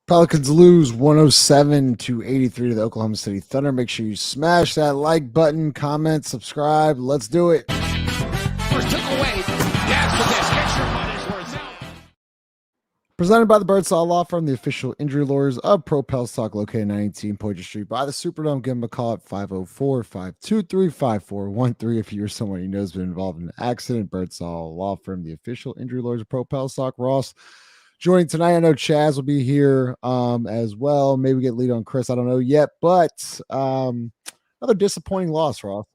Pelicans lose 107-83 to the Oklahoma City Thunder. Make sure you smash that like button, comment, subscribe. Let's do it. First took away. Yes, but this extra money's worth out. Presented by the Birdsall Lawfirm, the official injury lawyers of Pro Pels Talk Located 19 Poydras Street by the Superdome. Give them a call at 504-523-5413 if you're someone you know has been involved in an accident. Birdsall Lawfirm, the official injury lawyers of Pro Pels Talk. Ross joining tonight. I know Chaz will be here as well. Maybe we get lead on Chris. I don't know yet, but another disappointing loss, Ross.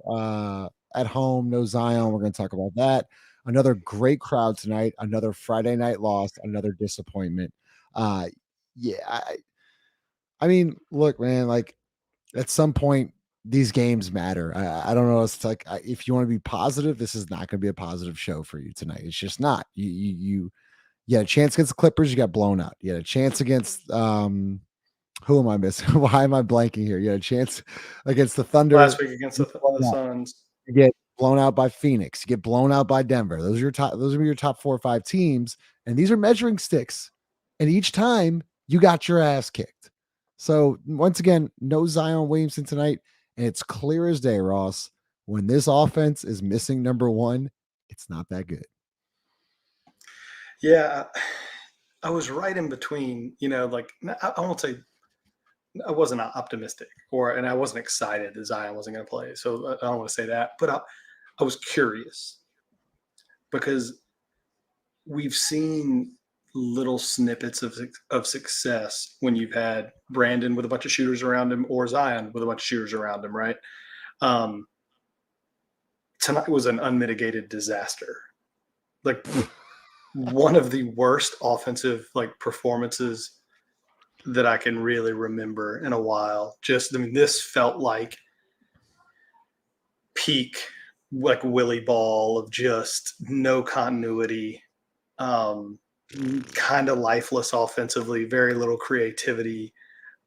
At home, no Zion. We're going to talk about that. Another great crowd tonight. Another Friday night loss. Another disappointment. I mean, look, man, like at some point, these games matter. I don't know. It's like if you want to be positive, this is not going to be a positive show for you tonight. It's just not. You had a chance against the Clippers, you got blown out. You had a chance against who am I missing? Why am I blanking here? You had a chance against the Thunder last week against the Suns. You get blown out by Phoenix. You get blown out by Denver. Those are your top 4 or 5 teams, and these are measuring sticks. And each time you got your ass kicked. So once again, no Zion Williamson tonight, and it's clear as day, Ross. When this offense is missing number 1, it's not that good. Yeah, I was right in between, like I won't say I wasn't optimistic and I wasn't excited that Zion wasn't going to play. So I don't want to say that, but I was curious because we've seen little snippets of success when you've had Brandon with a bunch of shooters around him or Zion with a bunch of shooters around him, right? Tonight was an unmitigated disaster. Like one of the worst offensive performances that I can really remember in a while. This felt like peak Willie Ball of just no continuity, kind of lifeless offensively, very little creativity.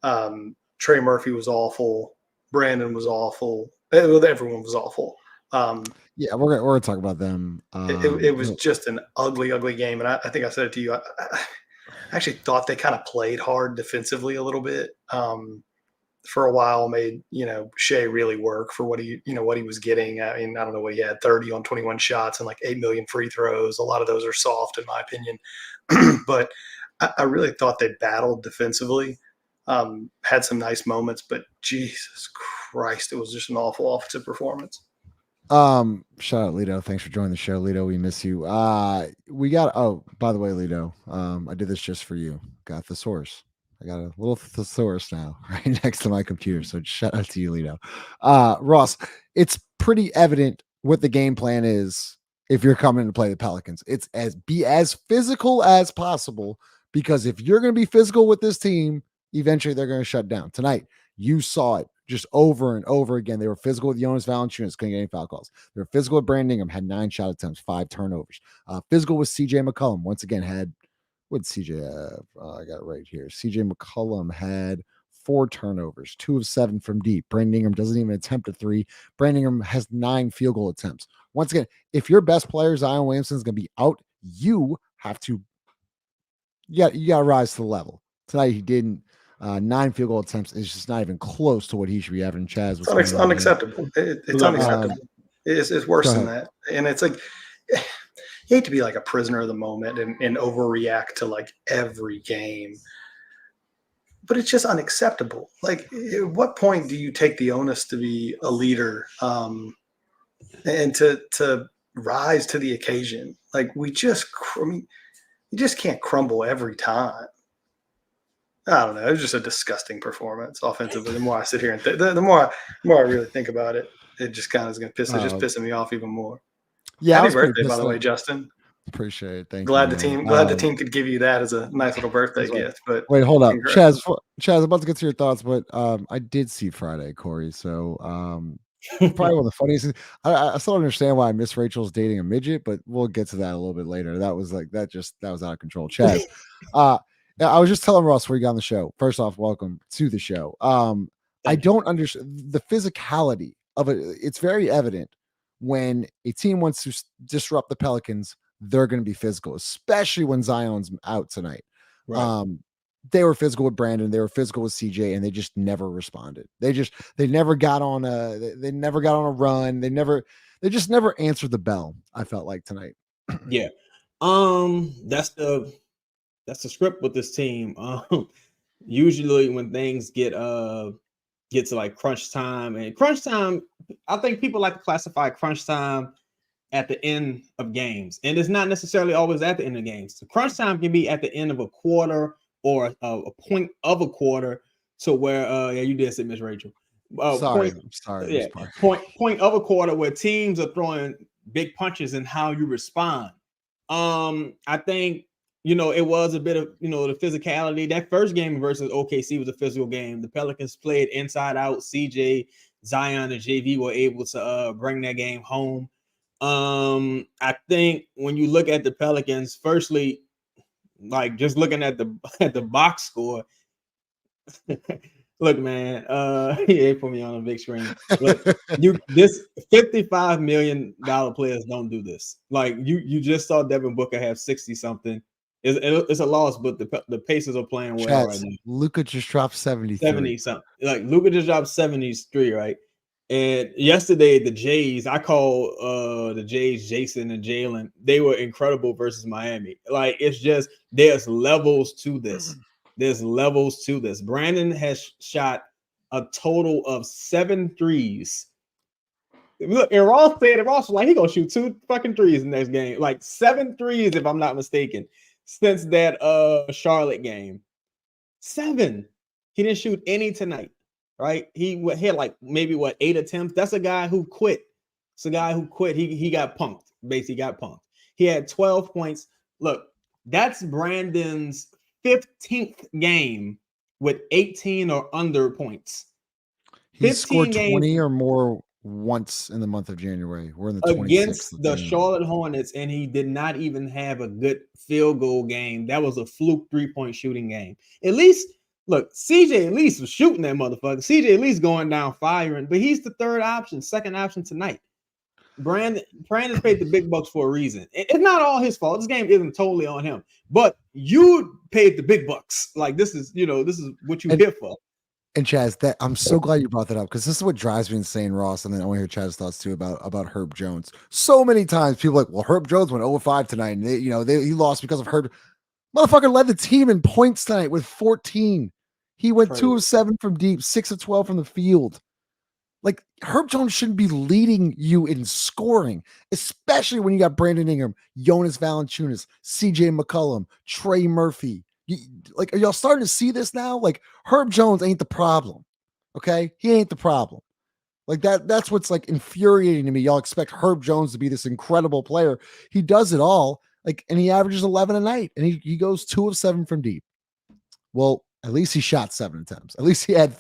Trey Murphy was awful. Brandon was awful. Everyone was awful. Yeah, we're gonna talk about them. It was just an ugly game, and I think I said it to you. I actually thought they kind of played hard defensively a little bit for a while. Made Shea really work for what he was getting. I mean, I don't know what he had, 30 on 21 shots and 8 million free throws. A lot of those are soft in my opinion, but I really thought they battled defensively. Had some nice moments, but Jesus Christ, it was just an awful offensive performance. Shout out Lito. Thanks for joining the show, Lito. We miss you. We got by the way, Lito, I did this just for you. Got the source. I got a little thesaurus now right next to my computer. So shout out to you, Lito. Ross, it's pretty evident what the game plan is if you're coming to play the Pelicans. It's be as physical as possible, because if you're going to be physical with this team, eventually they're going to shut down. Tonight, you saw it just over and over again. They were physical with Jonas, Valacniunas, couldn't get any foul calls. They were physical with Brandon Ingram, had 9 shot attempts, 5 turnovers. Physical with CJ McCollum, once again had, what did CJ have? I got it right here. CJ McCollum had 4 turnovers, 2 of 7 from deep. Brandon Ingram doesn't even attempt a 3. Brandon Ingram has 9 field goal attempts. Once again, if your best player, Zion Williamson, is going to be out, you have to, you got to rise to the level. Tonight he didn't. 9 field goal attempts is just not even close to what he should be having. Chaz, it's unacceptable. It's unacceptable. It's worse than that. And it's you hate to be a prisoner of the moment and overreact to every game, but it's just unacceptable. At what point do you take the onus to be a leader and to rise to the occasion? You just can't crumble every time. I don't know. It was just a disgusting performance offensively. The more I sit here and the more I really think about it, it just kind of is going to pissing me off even more. Yeah, happy birthday, by the way, Justin. Appreciate it. Thank you. Glad the team could give you that as a nice little birthday gift. But wait, hold up, Chaz. I'm about to get to your thoughts, but I did see Friday, Corey. So probably one of the funniest things. I still don't understand why Miss Rachel's dating a midget, but we'll get to that a little bit later. That was that was out of control. Chaz. I was just telling Ross before you got on the show. First off, welcome to the show. I don't understand the physicality of it. It's very evident when a team wants to disrupt the Pelicans, they're going to be physical, especially when Zion's out tonight. Right. they were physical with Brandon, they were physical with CJ, and they just never responded. They never got on they never got on a run. They just never answered the bell, I felt like tonight. Yeah. That's the script with this team. Usually when things get to like crunch time, I think people like to classify crunch time at the end of games, and it's not necessarily always at the end of games. The crunch time can be at the end of a quarter or a point of a quarter, to where you did say Miss Rachel. Sorry, point of a quarter where teams are throwing big punches and how you respond. I think it was a bit of the physicality. That first game versus OKC was a physical game. The Pelicans played inside out. CJ, Zion, and JV were able to bring that game home. I think when you look at the Pelicans, firstly, like just looking at the box score. Look, man, he put me on a big screen. Look, this $55 million players don't do this. Like you just saw Devin Booker have 60 something. It's a loss, but the Pacers are playing well right now. Luka just dropped 73. 70 something. Like Luka just dropped 73, right? And yesterday, the Jays, I call the Jays Jason and Jalen. They were incredible versus Miami. Like, it's just, there's levels to this. There's levels to this. Brandon has shot a total of 7 threes. Look, and Ross said, Ross was like, he gonna shoot 2 fucking threes in the next game. Like 7 threes, if I'm not mistaken, since that Charlotte game. 7. He didn't shoot any tonight. Right, he had like maybe 8 attempts. That's a guy who quit. It's a guy who quit. He got punked. Basically, got punked. He had 12 points. Look, that's Brandon's 15th game with 18 or under points. He scored 20 or more once in the month of January. We're in the 26th against the Charlotte Hornets, and he did not even have a good field goal game. That was a fluke 3-point shooting game. At least. Look, CJ at least was shooting that motherfucker. CJ at least going down firing, but he's the second option tonight. Brandon's paid the big bucks for a reason. It's not all his fault. This game isn't totally on him, but you paid the big bucks. Like this is what you're here for. And Chaz, I'm so glad you brought that up because this is what drives me insane, Ross. And then I want to hear Chaz's thoughts too about Herb Jones. So many times people are like, well, Herb Jones went 0-5 tonight, and he lost because of Herb. Motherfucker led the team in points tonight with 14. He went 2 of 7 from deep, 6 of 12 from the field. Like Herb Jones shouldn't be leading you in scoring, especially when you got Brandon Ingram, Jonas Valanciunas, CJ McCollum, Trey Murphy. Are y'all starting to see this now? Like Herb Jones ain't the problem. Okay, he ain't the problem. Like that's what's like infuriating to me. Y'all expect Herb Jones to be this incredible player. He does it all. And he averages 11 a night, and he goes 2 of 7 from deep. Well, at least he shot 7 attempts. At least he had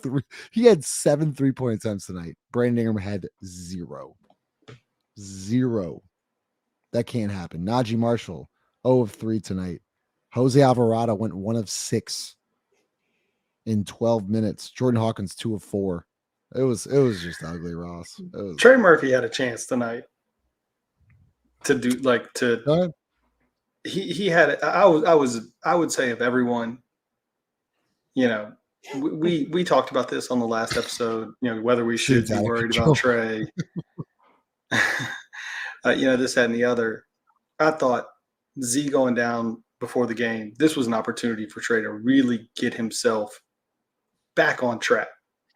7 3-point attempts tonight. Brandon Ingram had 0. That can't happen. Najee Marshall, 0 of 3 tonight. Jose Alvarado went 1 of 6 in 12 minutes. Jordan Hawkins, 2 of 4. It was just ugly, Ross. Trey Murphy had a chance tonight to do he had it. I would say of everyone, we talked about this on the last episode, whether we should be worried about Trey, this, that, and the other. I thought Z going down before the game, this was an opportunity for Trey to really get himself back on track.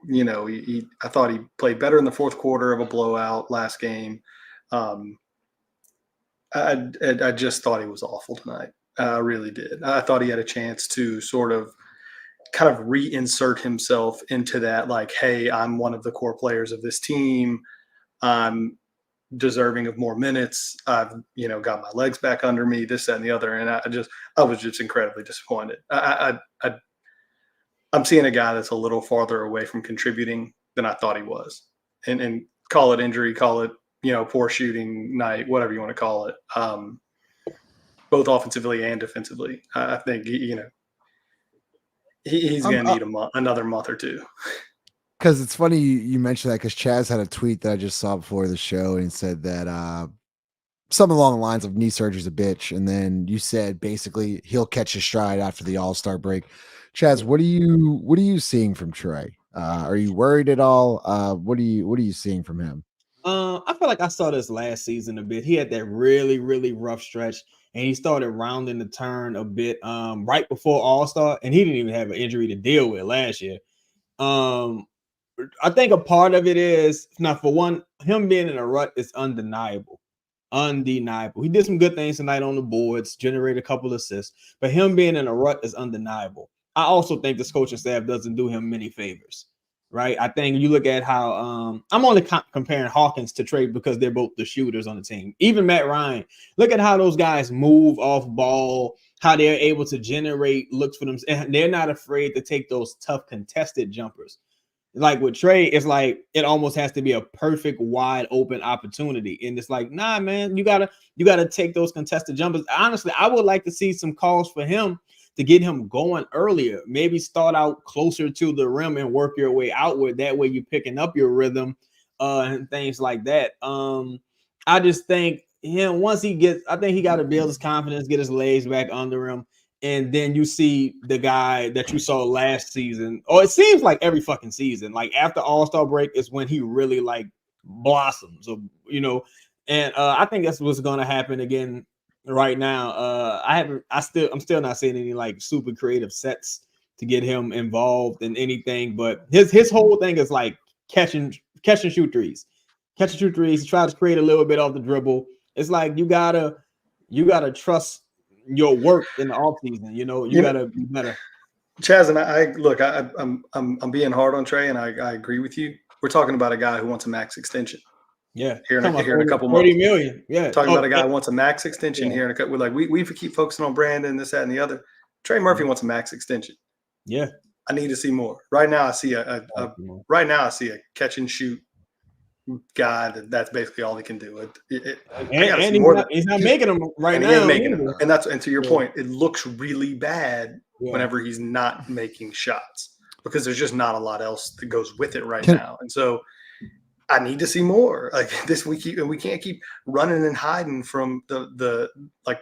I thought he played better in the fourth quarter of a blowout last game. I just thought he was awful tonight. I really did. I thought he had a chance to sort of kind of reinsert himself into that, like, hey, I'm one of the core players of this team. I'm deserving of more minutes. I've, got my legs back under me, this, that, and the other. And I was just incredibly disappointed. I'm seeing a guy that's a little farther away from contributing than I thought he was. And call it injury, call it, poor shooting night, whatever you want to call it. Both offensively and defensively. I think, he's going to need another month or two. Because it's funny you mentioned that because Chaz had a tweet that I just saw before the show and he said that something along the lines of knee surgery's a bitch, and then you said basically he'll catch his stride after the All-Star break. Chaz, what are you seeing from Trey? Are you worried at all? What are you seeing from him? I feel like I saw this last season a bit. He had that really, really rough stretch, and he started rounding the turn a bit right before All-Star, and he didn't even have an injury to deal with last year. I think a part of it is, now for one, him being in a rut is undeniable. Undeniable. He did some good things tonight on the boards, generated a couple assists, but him being in a rut is undeniable. I also think this coaching staff doesn't do him many favors, right? I think you look at how I'm only comparing Hawkins to Trey because they're both the shooters on the team. Even Matt Ryan, look at how those guys move off ball, how they're able to generate looks for them, and they're not afraid to take those tough contested jumpers. Like with Trey, it's like it almost has to be a perfect wide open opportunity, and it's like, nah, man, you gotta take those contested jumpers. Honestly, I would like to see some calls for him to get him going earlier. Maybe start out closer to the rim and work your way outward. That way, you're picking up your rhythm and things like that. I just think once he gets, I think he got to build his confidence, get his legs back under him. And then you see the guy that you saw last season, or it seems like every fucking season, like after All-Star break is when he really like blossoms, or, and I think that's what's going to happen again right now. I'm still not seeing any like super creative sets to get him involved in anything, but his whole thing is like catch and shoot threes. Catch and shoot threes, try to create a little bit off the dribble. It's like you gotta trust your work in the offseason. You gotta be better. Chaz, and I look, I'm being hard on Trey, and I agree with you. We're talking about a guy who wants a max extension. Yeah, here in a couple months. 30 million. Yeah, talking about a guy who wants a max extension here in a couple. We're like, we keep focusing on Brandon, this, that, and the other. Trey Murphy wants a max extension. Yeah, I need to see more. Right now, I see a catch and shoot guy that's basically all he can do. He's not making them right now. And to your point, it looks really bad whenever he's not making shots because there's just not a lot else that goes with it right now. And so I need to see more like this. We can't keep running and hiding from the like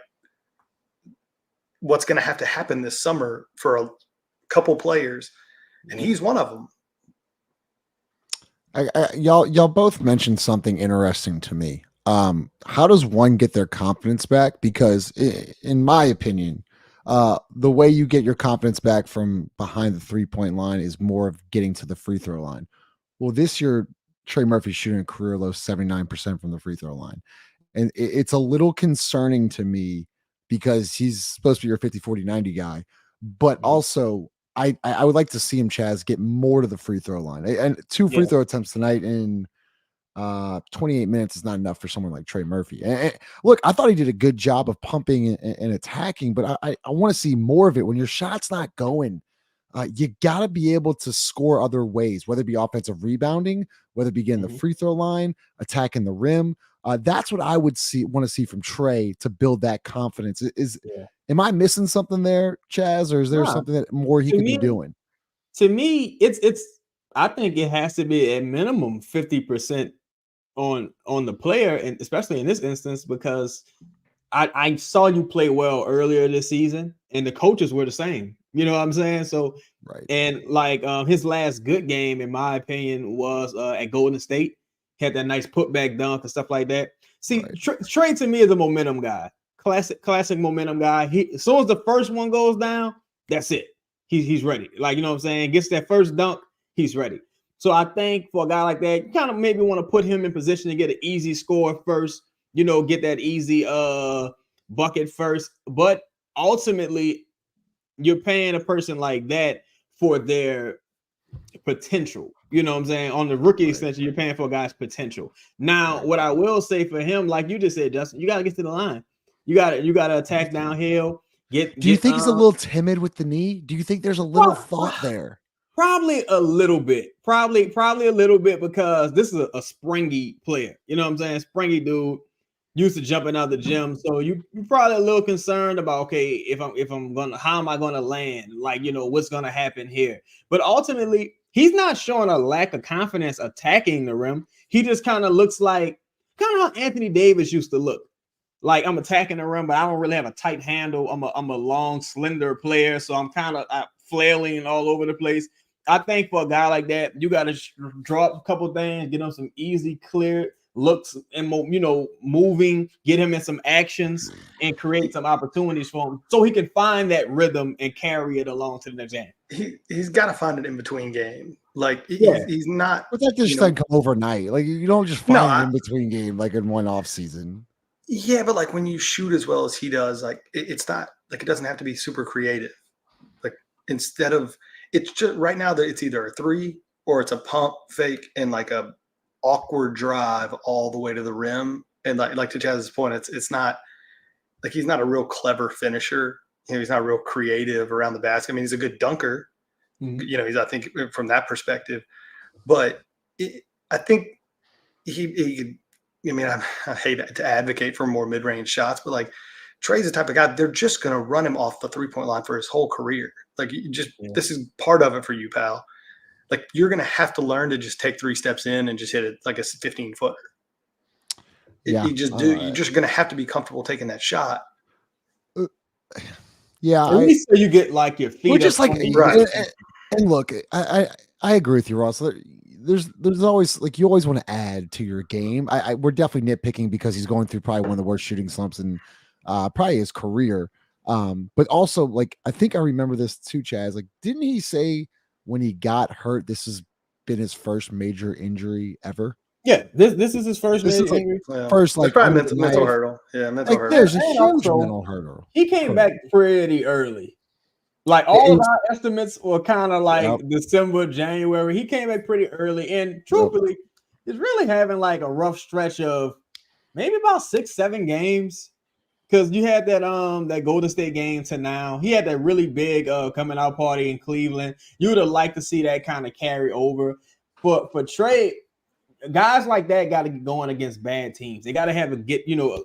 what's going to have to happen this summer for a couple players, and he's one of them. Y'all both mentioned something interesting to me. How does one get their confidence back? Because in my opinion, the way you get your confidence back from behind the 3-point line is more of getting to the free throw line. Well, this year, Trey Murphy's shooting a career low 79% from the free throw line. And it's a little concerning to me because he's supposed to be your 50, 40, 90 guy, but also I would like to see him, Chaz, get more to the free throw line. And 2 free throw attempts tonight in 28 minutes is not enough for someone like Trey Murphy. And look, I thought he did a good job of pumping and attacking, but I want to see more of it. When your shot's not going, you got to be able to score other ways, whether it be offensive rebounding, whether it be getting the free throw line, attacking the rim. That's what I want to see from Trey to build that confidence. Am I missing something there, Chaz, or is there something that more he could be doing? To me, it's. I think it has to be at minimum 50% on the player, and especially in this instance because I saw you play well earlier this season, and the coaches were the same. You know what I'm saying? So, right. And like his last good game, in my opinion, was at Golden State. He had that nice putback dunk and stuff like that. See, Trey to me is a momentum guy, classic momentum guy. As soon as the first one goes down, that's it. He's ready. Like, you know what I'm saying? Gets that first dunk, he's ready. So I think for a guy like that, you kind of maybe want to put him in position to get an easy score first. Get that easy bucket first. But ultimately, you're paying a person like that for their potential. You know what I'm saying? On the rookie extension, you're paying for a guy's potential. Now, what I will say for him, like you just said, Justin, you got to get to the line. You got to attack downhill. Do you think he's a little timid with the knee? Do you think there's a little thought there? Probably a little bit. Probably a little bit because this is a springy player. You know what I'm saying? Springy dude. Used to jumping out the gym, so you're probably a little concerned about, okay, if I'm gonna, how am I gonna land? Like, what's gonna happen here? But ultimately, he's not showing a lack of confidence attacking the rim. He just kind of looks like how Anthony Davis used to look. like I'm attacking the rim, but I don't really have a tight handle. I'm a long, slender player, so I'm kind of flailing all over the place. I think for a guy like that, you got to drop a couple things, get him some easy, clear looks, and moving, get him in some actions, and create some opportunities for him, so he can find that rhythm and carry it along to the next game. He's got to find it in between game. Like he's not. But that just doesn't come overnight. Like you don't just find it in between game, like in one off season. Yeah, but like when you shoot as well as he does, like it's not like it doesn't have to be super creative. Like instead of it's just right now that it's either a three or it's a pump fake and like a awkward drive all the way to the rim. And like to Chaz's point, it's not like he's not a real clever finisher. He's not real creative around the basket. I mean, he's a good dunker. Mm-hmm. I think from that perspective, but I think he I mean, I hate to advocate for more mid-range shots, but like Trey's the type of guy, they're just going to run him off the 3-point line for his whole career. Like this is part of it for you, pal. Like you're going to have to learn to just take 3 steps in and just hit it like a 15-footer. You just You're just going to have to be comfortable taking that shot. Yeah. At least so you get like your feet. Just like, right. And look, I agree with you, Ross. There's always like you always want to add to your game. We're definitely nitpicking because he's going through probably one of the worst shooting slumps in probably his career. But also like I think I remember this too, Chaz. Like, didn't he say when he got hurt, this has been his first major injury ever? Yeah, this is his first major injury. First, like probably mental hurdle. Yeah, mental hurdle. There's a huge mental hurdle. He came back pretty early. Like all of our estimates were kind of like December, January. He came back pretty early, and truthfully, he's really having like a rough stretch of maybe about 6-7 games. Because you had that Golden State game to now. He had that really big coming out party in Cleveland. You would have liked to see that kind of carry over. But for Trey, guys like that got to get going against bad teams. They got to have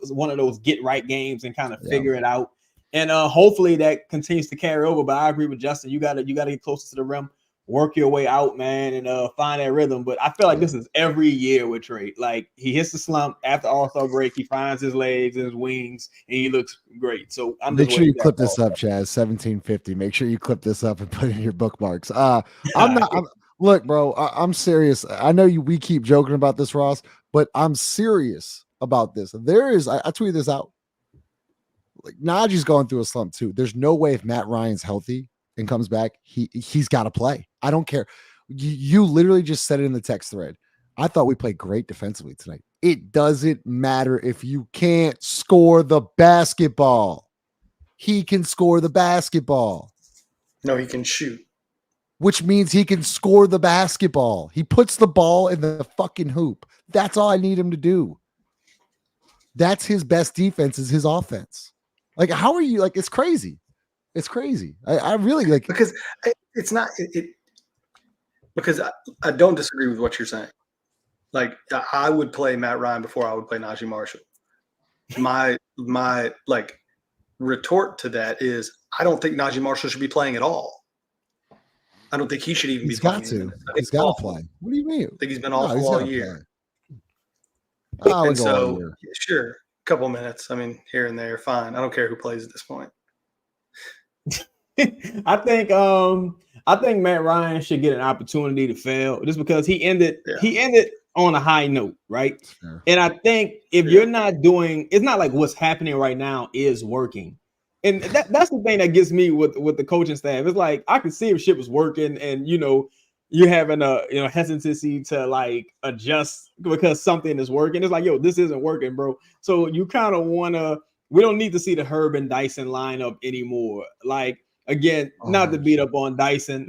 one of those get right games and kind of figure it out. And hopefully that continues to carry over. But I agree with Justin. You gotta get closer to the rim, work your way out, man, and find that rhythm. But I feel like this is every year with Trey. Like he hits the slump after All-Star break, he finds his legs and his wings, and he looks great. So I'm make sure you clip this up, Chaz. 1750. Make sure you clip this up and put it in your bookmarks. Look, bro, I'm serious. I know we keep joking about this, Ross, but I'm serious about this. There is, I tweeted this out. Like Najee's going through a slump too. There's no way if Matt Ryan's healthy and comes back, he's got to play. I don't care. You literally just said it in the text thread. I thought we played great defensively tonight. It doesn't matter if you can't score the basketball. He can score the basketball. No, he can shoot. Which means he can score the basketball. He puts the ball in the fucking hoop. That's all I need him to do. That's his best defense is his offense. Like, how are you? Like, it's crazy. It's crazy. I really like because it's not because I don't disagree with what you're saying. Like, I would play Matt Ryan before I would play Najee Marshall. My like retort to that is I don't think Najee Marshall should be playing at all. I don't think he should even be playing. He's got to play. What do you mean? I think he's been awful all year. And so, sure, a couple minutes. I mean, here and there, fine. I don't care who plays at this point. I think Matt Ryan should get an opportunity to fail just because he ended on a high note, right? Sure. And I think if you're not doing, it's not like what's happening right now is working. And that's the thing that gets me with the coaching staff. It's like I can see if shit was working, and you're having a hesitancy to like adjust because something is working. It's like, yo, this isn't working, bro. So you kind of wanna. We don't need to see the Herb and Dyson lineup anymore. Like again, not to beat up on Dyson,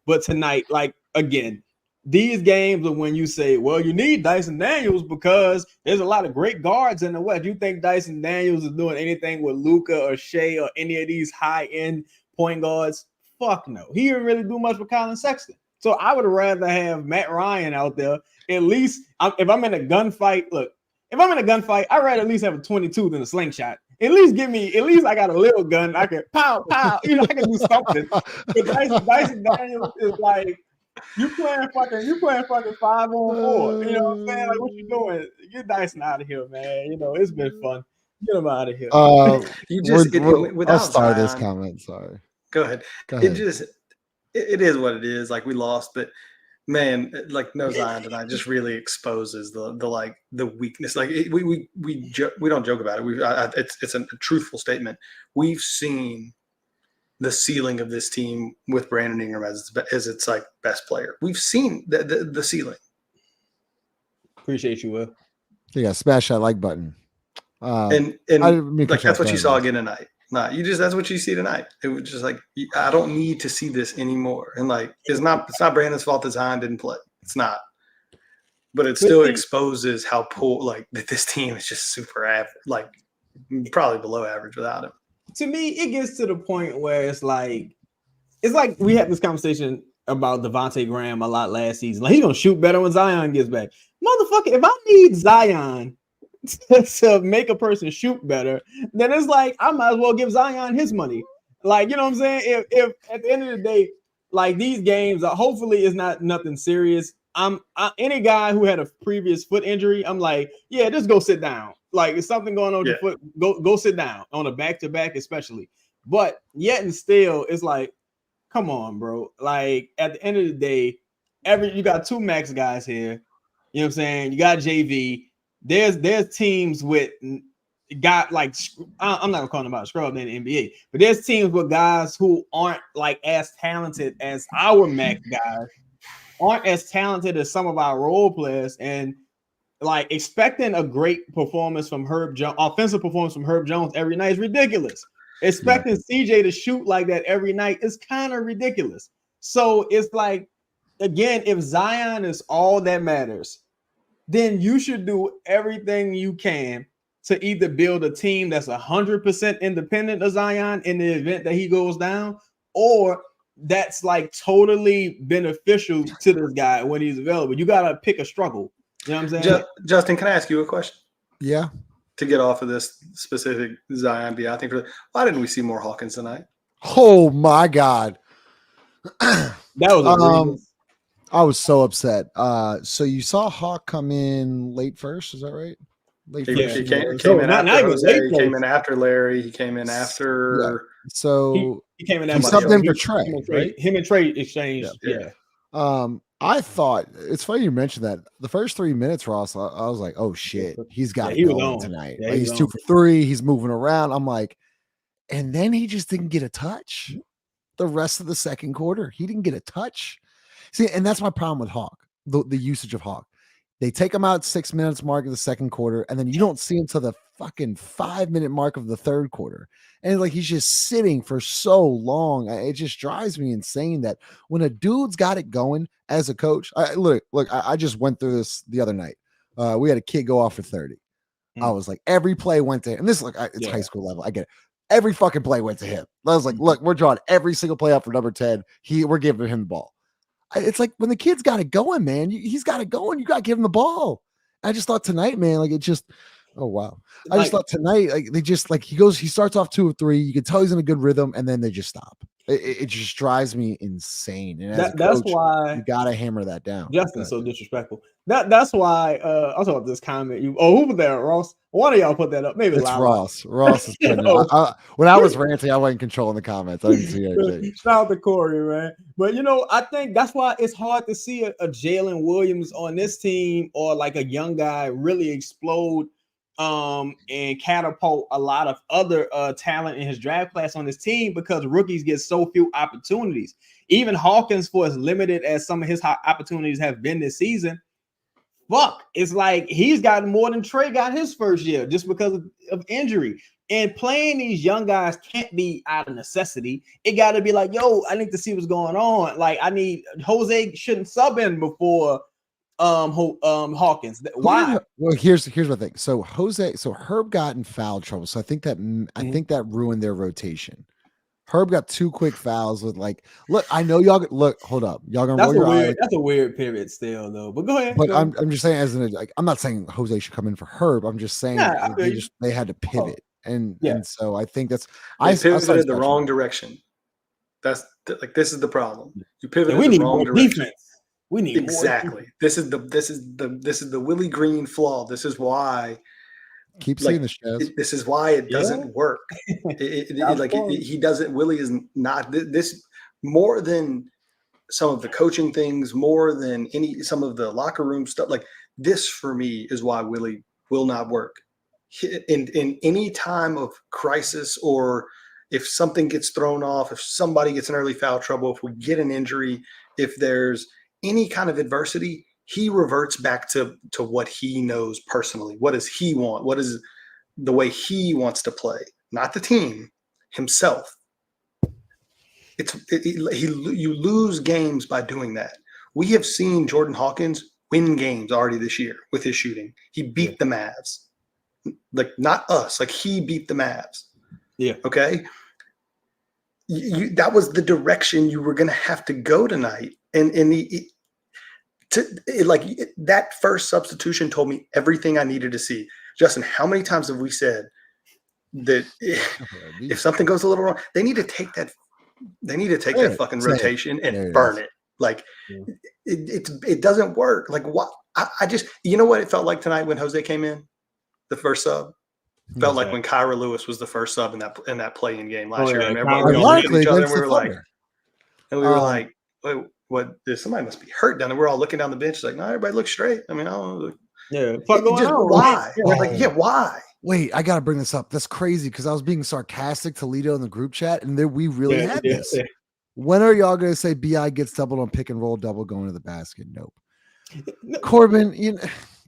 but tonight, like again, these games are when you say, well, you need Dyson Daniels because there's a lot of great guards in the West. You think Dyson Daniels is doing anything with Luka or Shea or any of these high-end point guards? Fuck no. He didn't really do much with Colin Sexton. So I would rather have Matt Ryan out there. At least if I'm in a gunfight, I'd rather at least have a 22 than a slingshot. At least I got a little gun. I can pow, pow. I can do something. But Dyson Daniels is like, You playing fucking 5-on-4. You know what I'm saying? Like, what you doing? Get Dyson out of here, man. You know, it's been fun. Get him out of here. You just without I'll start Zion, this comment. Sorry. Go ahead. It is what it is. Like, we lost, but man, like, no Zion tonight just really exposes the weakness. Like, we don't joke about it. It's a truthful statement. We've seen the ceiling of this team with Brandon Ingram as its like best player. We've seen the ceiling. Appreciate you, Will. Yeah, smash that like button. And like, that's what you saw again tonight. That's what you see tonight. It was just like, I don't need to see this anymore. And like, it's not Brandon's fault that Zion didn't play. It's not. But it still exposes how poor, like, that this team is just super average, like probably below average without him. To me, it gets to the point where it's like we had this conversation about Devontae Graham a lot last season. Like, he's gonna shoot better when Zion gets back. Motherfucker, if I need Zion to make a person shoot better, then it's like I might as well give Zion his money. Like, you know what I'm saying? If at the end of the day, like, these games, hopefully it's not nothing serious. Any guy who had a previous foot injury, I'm like, yeah, just go sit down. Like, there's something going on with your foot, go sit down on a back-to-back, especially. But yet and still, it's like, come on, bro. Like, at the end of the day, you got two max guys here. You know what I'm saying? You got JV. There's teams with got like, I'm not gonna call them about scrub in the NBA, but there's teams with guys who aren't like as talented as our max guys, aren't as talented as some of our role players, and like expecting a great performance from offensive performance from Herb Jones every night is ridiculous. Expecting CJ to shoot like that every night is kind of ridiculous. So it's like, again, if Zion is all that matters, then you should do everything you can to either build a team that's 100% independent of Zion in the event that he goes down, or that's like totally beneficial to this guy when he's available. You got to pick a struggle. You know what I'm saying? Justin, can I ask you a question? Yeah. To get off of this specific Zion beat, I think why didn't we see more Hawkins tonight? Oh my God. That was I was so upset. So you saw Hawk come in late first, is that right? Late first. He came in after Jose. He came in after Larry. He came in after. Yeah. So he came in. He subbed in for Trey. Right? Him and Trey exchanged. Yeah. I thought it's funny you mentioned that. The first 3 minutes, Ross, I was like, oh shit, he's got it going tonight. Yeah, like, he's 2 for 3. He's moving around. I'm like, and then he just didn't get a touch. The rest of the second quarter, he didn't get a touch. See, and that's my problem with Hawk, the usage of Hawk. They take him out 6 minutes mark of the second quarter, and then you don't see him till the fucking 5-minute mark of the third quarter. And like, he's just sitting for so long. It just drives me insane that when a dude's got it going as a coach, I just went through this the other night. We had a kid go off for 30. I was like, every play went to him. And this is like, it's high school level. I get it. Every fucking play went to him. I was like, look, we're drawing every single play up for number 10. We're giving him the ball. It's like, when the kid's got it going, man, he's got it going. You got to give him the ball. I just thought tonight, man, like, it just, oh, wow. I just thought tonight, like, they just, like, he starts off 2 or 3. You can tell he's in a good rhythm, and then they just stop. It just drives me insane. And that's why you got to hammer that down. Justin's so disrespectful. That's why I'll talk about this comment. Who was there, Ross? One of y'all put that up. Maybe it's Ross. Ross is putting it. When I was ranting, I wasn't controlling the comments. I didn't see anything. Shout out to Corey, man. But I think that's why it's hard to see a Jalen Williams on this team, or like a young guy really explode and catapult a lot of other talent in his draft class on this team, because rookies get so few opportunities. Even Hawkins, for as limited as some of his opportunities have been this season, it's like he's gotten more than Trey got his first year just because of injury. And playing these young guys can't be out of necessity. It got to be like, yo, I need to see what's going on. Like, I need Jose shouldn't sub in before Hawkins. Why? Well, here's the thing. So Herb got in foul trouble. So I think that ruined their rotation. Herb got 2 quick fouls with, like, look, I know y'all look, hold up. Y'all gonna that's a weird pivot still though. But go ahead. But I'm just saying, I'm not saying Jose should come in for Herb. I'm just saying they had to pivot. And so I think that's I pivoted the wrong direction. That's like, this is the problem. You pivoted the wrong direction. Defense. We need exactly. This is the Willie Green flaw. This is why. Keep seeing the shows. This is why it doesn't work. He doesn't. Willie is not this more than some of the coaching things, more than some of the locker room stuff. Like this for me is why Willie will not work in any time of crisis, or if something gets thrown off, if somebody gets in early foul trouble, if we get an injury, if there's any kind of adversity. He reverts back to what he knows personally. What does he want? What is the way he wants to play? Not the team, himself. You lose games by doing that. We have seen Jordan Hawkins win games already this year with his shooting. He beat the Mavs. Like, not us. Like, he beat the Mavs. Yeah. Okay? That was the direction you were going to have to go tonight. And that first substitution told me everything I needed to see. Justin, how many times have we said that if something goes a little wrong, they need to take that fucking rotation and burn it. Like it doesn't work. Like what? I just, you know what it felt like tonight when Jose came in, the first sub. Felt like when Kyra Lewis was the first sub in that play-in game last year. And everybody we all looked at each other and we were like, wait, what? Somebody must be hurt down there. We're all looking down the bench, like, no, everybody looks straight. I mean, I don't know. Yeah, why? Why? Wait, I gotta bring this up. That's crazy because I was being sarcastic to Lito in the group chat, and then we really had this. Yeah. When are y'all gonna say BI gets doubled on pick and roll, double going to the basket? Nope. Corbin,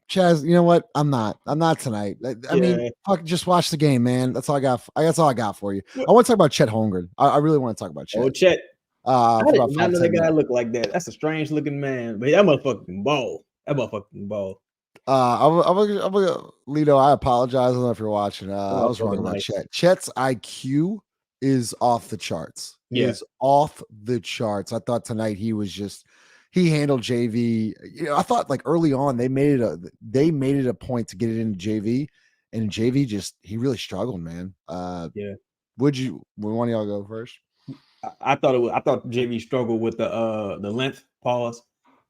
Chaz, you know what? I'm not tonight. I mean, fuck, just watch the game, man. That's all I got. That's all I got for you. I want to talk about Chet Holmgren. I really want to talk about Chet. Oh, Chet. I didn't know that guy look like that. That's a strange looking man, but that motherfucking ball. Lito, I apologize. I don't know if you're watching. I was wrong about Chet. Chet's IQ is off the charts. He is off the charts. I thought tonight he handled JV. I thought like early on they made it a point to get it into JV, and JV he really struggled, man. Would one of y'all go first? I thought JV struggled with the length pause.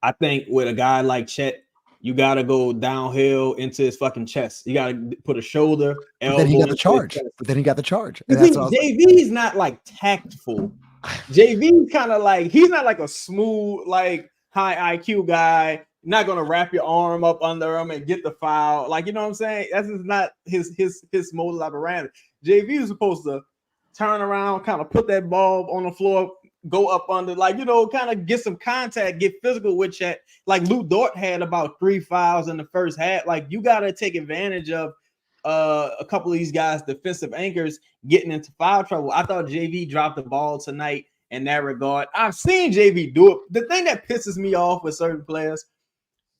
I think with a guy like Chet, you got to go downhill into his fucking chest. You got to put a shoulder, elbow. But then he got the charge. You think JV's not like tactful? JV's kind of like, he's not like a smooth, like high IQ guy. Not gonna wrap your arm up under him and get the foul. Like, you know what I'm saying? That's just not his modus operandi. JV is supposed to turn around, kind of put that ball on the floor, go up under, like, kind of get some contact, get physical with Chet. Like Lou Dort had about 3 fouls in the first half. Like, you got to take advantage of a couple of these guys' defensive anchors getting into foul trouble. I thought JV dropped the ball tonight in that regard. I've seen JV do it. The thing that pisses me off with certain players,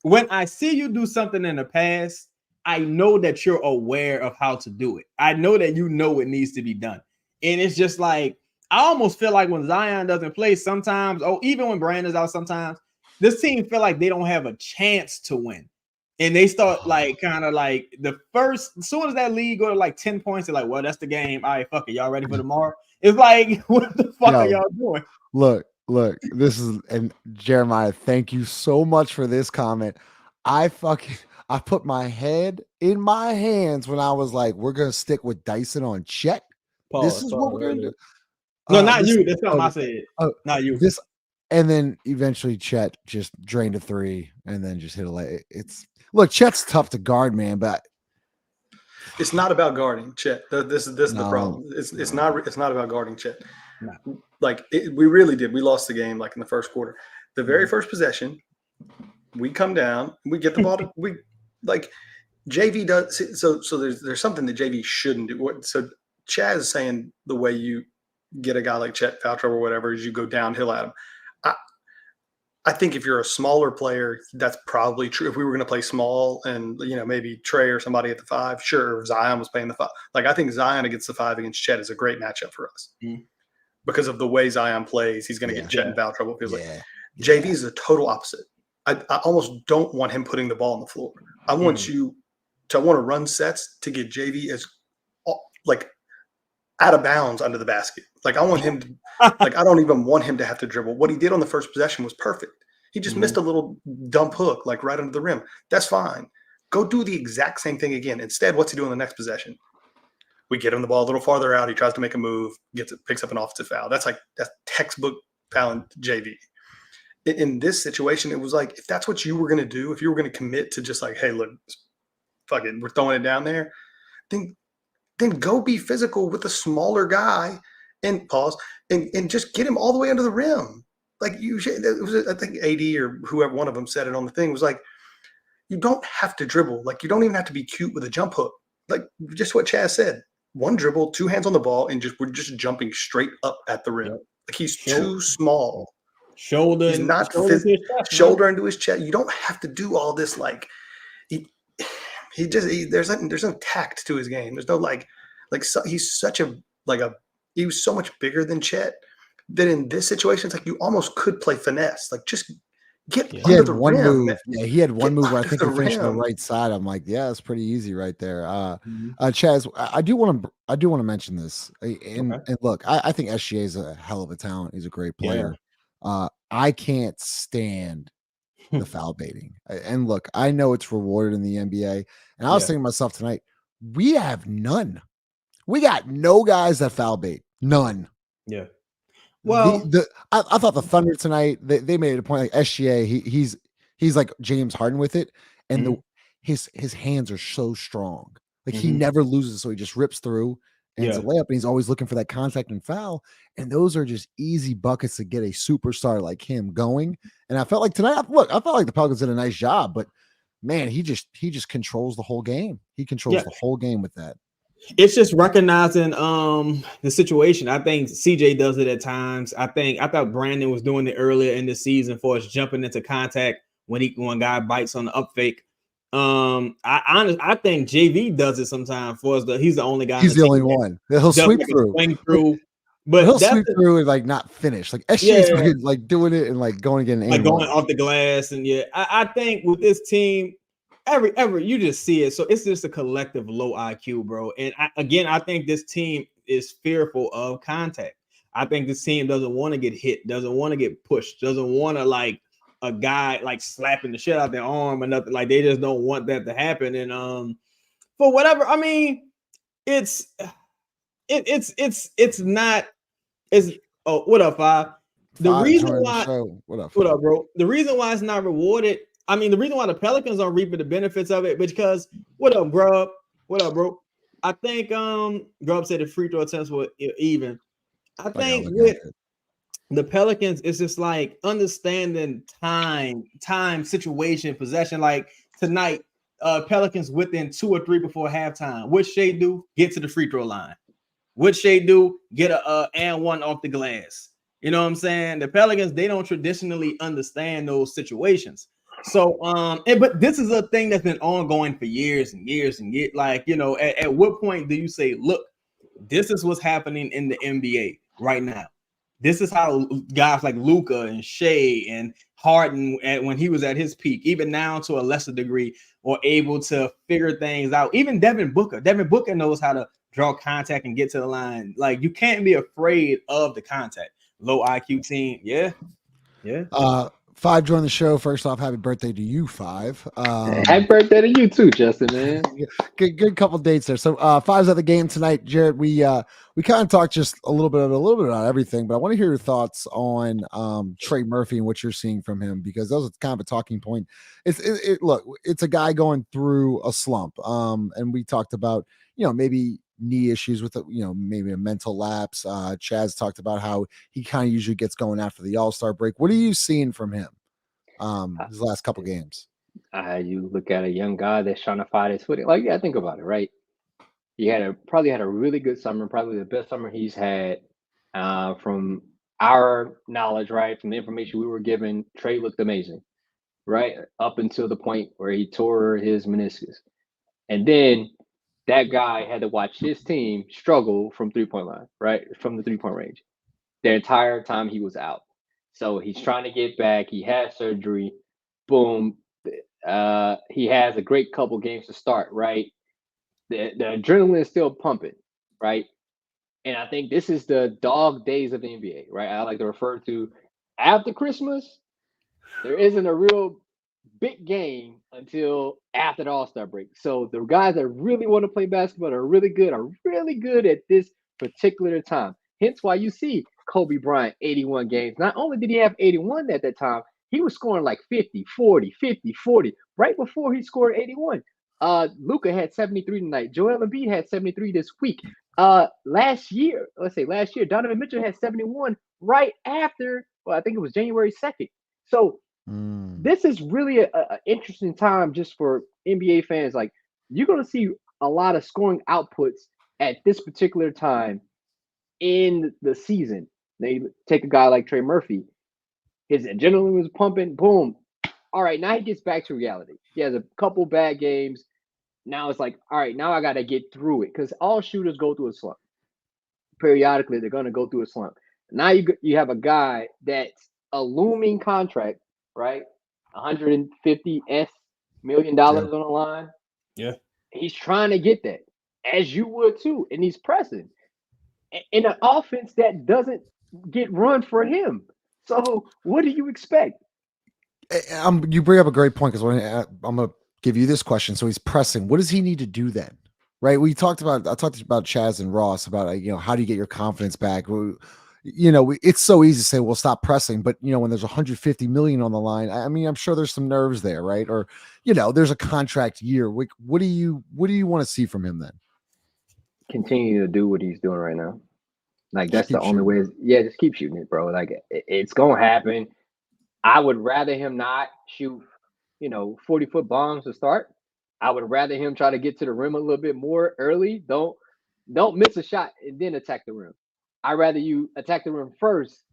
when I see you do something in the past, I know that you're aware of how to do it. I know that you know it needs to be done. And it's just like, I almost feel like when Zion doesn't play sometimes, even when Brandon's out sometimes, this team feel like they don't have a chance to win. And they start like kind of like as soon as that lead go to like 10 points, they're like, well, that's the game. All right, fuck it. Y'all ready for tomorrow? It's like, what the fuck are y'all doing? Look, this is, and Jeremiah, thank you so much for this comment. I put my head in my hands when I was like, we're going to stick with Dyson on Chet. This is what we're going to do. No, not you. That's something I said. Not you. And then eventually Chet just drained a 3 and then just hit a lay. Look, Chet's tough to guard, man, but it's not about guarding Chet. This is the problem. It's not about guarding Chet. No. Like we really did. We lost the game like in the first quarter. The very first possession, we come down, we get the ball. We like JV does. So there's something that JV shouldn't do. So Chaz is saying the way you get a guy like Chet foul trouble or whatever is you go downhill at him. I think if you're a smaller player, that's probably true. If we were going to play small and, maybe Trey or somebody at the 5, sure, Zion was playing the 5. Like, I think Zion against the 5 against Chet is a great matchup for us. Mm-hmm. Because of the way Zion plays, he's going to get Chet in foul trouble. Feels like JV is the total opposite. I almost don't want him putting the ball on the floor. I want I want to run sets to get JV as like out of bounds under the basket. Like I want him to, like I don't even want him to have to dribble. What he did on the first possession was perfect. He just missed a little dump hook, like right under the rim. That's fine. Go do the exact same thing again. Instead, what's he doing the next possession? We get him the ball a little farther out. He tries to make a move, picks up an offensive foul. That's textbook foul in JV. In this situation, it was like, if that's what you were going to do, if you were going to commit to just like, hey, look, fuck it, we're throwing it down there, then go be physical with a smaller guy and just get him all the way under the rim. Like I think AD or whoever, one of them said it on the thing, was like, you don't have to dribble. Like, you don't even have to be cute with a jump hook. Like, just what Chaz said, one dribble, two hands on the ball, and we're just jumping straight up at the rim. Like, he's too small. Shoulder into his chest. You don't have to do all this. Like, there's no tact to his game. There's no he's such he was so much bigger than Chet that in this situation, it's like you almost could play finesse. Like, just get under the rim. Move. Yeah, he had one move where I think he finished on the right side. I'm like, yeah, it's pretty easy right there. Chaz, I do want to mention this. And look, I think SGA is a hell of a talent. He's a great player. Yeah. I can't stand the foul baiting. And look, I know it's rewarded in the NBA. And I was thinking to myself tonight, we have none. We got no guys that foul bait. None. Yeah. Well, I thought the Thunder tonight, they made it a point, like SGA, he's like James Harden with it, and his hands are so strong. Like, he never loses, so he just rips through and it's a layup, and he's always looking for that contact and foul. And those are just easy buckets to get a superstar like him going. And I felt like tonight, I felt like the Pelicans did a nice job, but man, he just controls the whole game. He controls the whole game with that. It's just recognizing the situation. I think CJ does it at times. I thought Brandon was doing it earlier in the season for us jumping into contact when guy bites on the up fake. I think JV does it sometimes for us. He's the only guy. He's the only one. He'll sweep through. But he'll sweep through and like not finish. Like SGA's like doing it and like going again, like going off the glass. And I think with this team, every you just see it. So it's just a collective low IQ, bro. And I think this team is fearful of contact. I think this team doesn't want to get hit, doesn't want to get pushed, doesn't want to like a guy like slapping the shit out their arm or nothing. Like, they just don't want that to happen. And for whatever, I mean, it's not. What up, Five? The reason why, what up, bro? The reason why it's not rewarded. I mean, the reason why the Pelicans are reaping the benefits of it, because what up, Grub? What up, bro? I think Grub said the free throw attempts were even. I think with the Pelicans, it's just like understanding time, situation, possession. Like tonight, Pelicans within 2 or 3 before halftime. What Shea do? Get to the free throw line. What Shea do? Get a and one off the glass. You know what I'm saying? The Pelicans, they don't traditionally understand those situations. So, but this is a thing that's been ongoing for years and years and years. Like, at what point do you say, look, this is what's happening in the NBA right now? This is how guys like Luka and Shea and Harden, when he was at his peak, even now to a lesser degree, are able to figure things out. Even Devin Booker knows how to draw contact and get to the line. Like, you can't be afraid of the contact. Low IQ team. Yeah. Five joined the show. First off, happy birthday to you, Five. Happy birthday to you too, Justin, man. Good couple dates there. So Five's at the game tonight, Jared. We kind of talked just a little bit about everything, but I want to hear your thoughts on Trey Murphy and what you're seeing from him, because that was kind of a talking point. Look, it's a guy going through a slump. And we talked about, maybe knee issues with maybe a mental lapse. Chaz talked about how he kind of usually gets going after the All-Star break. What are you seeing from him his last couple games? You look at a young guy that's trying to find his footing. Like, think about it, right? He probably had a really good summer, probably the best summer he's had from our knowledge, right? From the information we were given, Trey looked amazing, right? Up until the point where he tore his meniscus. And then that guy had to watch his team struggle from 3-point line, right? From the 3-point range the entire time he was out. So he's trying to get back. He has surgery. Boom. He has a great couple games to start, right? The adrenaline is still pumping, right? And I think this is the dog days of the NBA, right? I like to refer to after Christmas, there isn't a real big game until after the All-Star break. So the guys that really want to play basketball are really good at this particular time. Hence why you see Kobe Bryant 81 games. Not only did he have 81 at that time, he was scoring like 50, 40, 50, 40 right before he scored 81. Luka had 73 tonight. Joel Embiid had 73 this week. Last year, Donovan Mitchell had 71 right after, I think it was January 2nd. So this is really an interesting time just for NBA fans. Like, you're going to see a lot of scoring outputs at this particular time in the season. They take a guy like Trey Murphy. His adrenaline was pumping. Boom. All right, now he gets back to reality. He has a couple bad games. Now it's like, all right, now I got to get through it, because all shooters go through a slump. Periodically, they're going to go through a slump. Now you have a guy that's a looming contract, right? $150 million on the line. Yeah. He's trying to get that, as you would too, and he's pressing in an offense that doesn't get run for him. So what do you expect? You bring up a great point, because I'm going to give you this question. So he's pressing. What does he need to do then? Right? I talked about Chaz and Ross about, how do you get your confidence back? It's so easy to say, well, stop pressing. But, when there's 150 million on the line, I mean, I'm sure there's some nerves there, right? Or, there's a contract year. What do you want to see from him then? Continue to do what he's doing right now. Like, that's the only way. Yeah, just keep shooting it, bro. Like, it's going to happen. I would rather him not shoot, 40-foot bombs to start. I would rather him try to get to the rim a little bit more early. Don't miss a shot and then attack the rim. I'd rather you attack the rim first,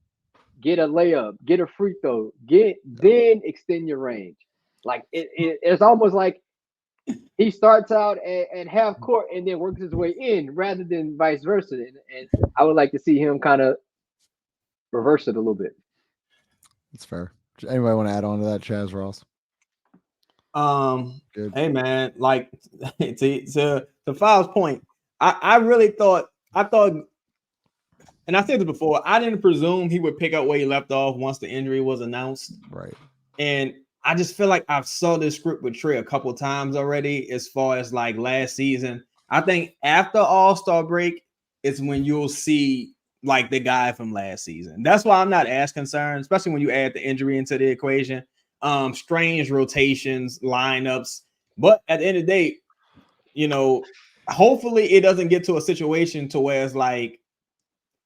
get a layup, get a free throw, then extend your range. Like, it's almost like he starts out at half court and then works his way in, rather than vice versa. And I would like to see him kind of reverse it a little bit. That's fair. Anybody want to add on to that, Chaz, Ross? Good. Hey man, like to File's point, I really thought, and I said this before, I didn't presume he would pick up where he left off once the injury was announced. Right. And I just feel like I've saw this script with Trey a couple of times already, as far as like last season. I think after All-Star break is when you'll see like the guy from last season. That's why I'm not as concerned, especially when you add the injury into the equation. Strange rotations, lineups. But at the end of the day, hopefully it doesn't get to a situation to where it's like,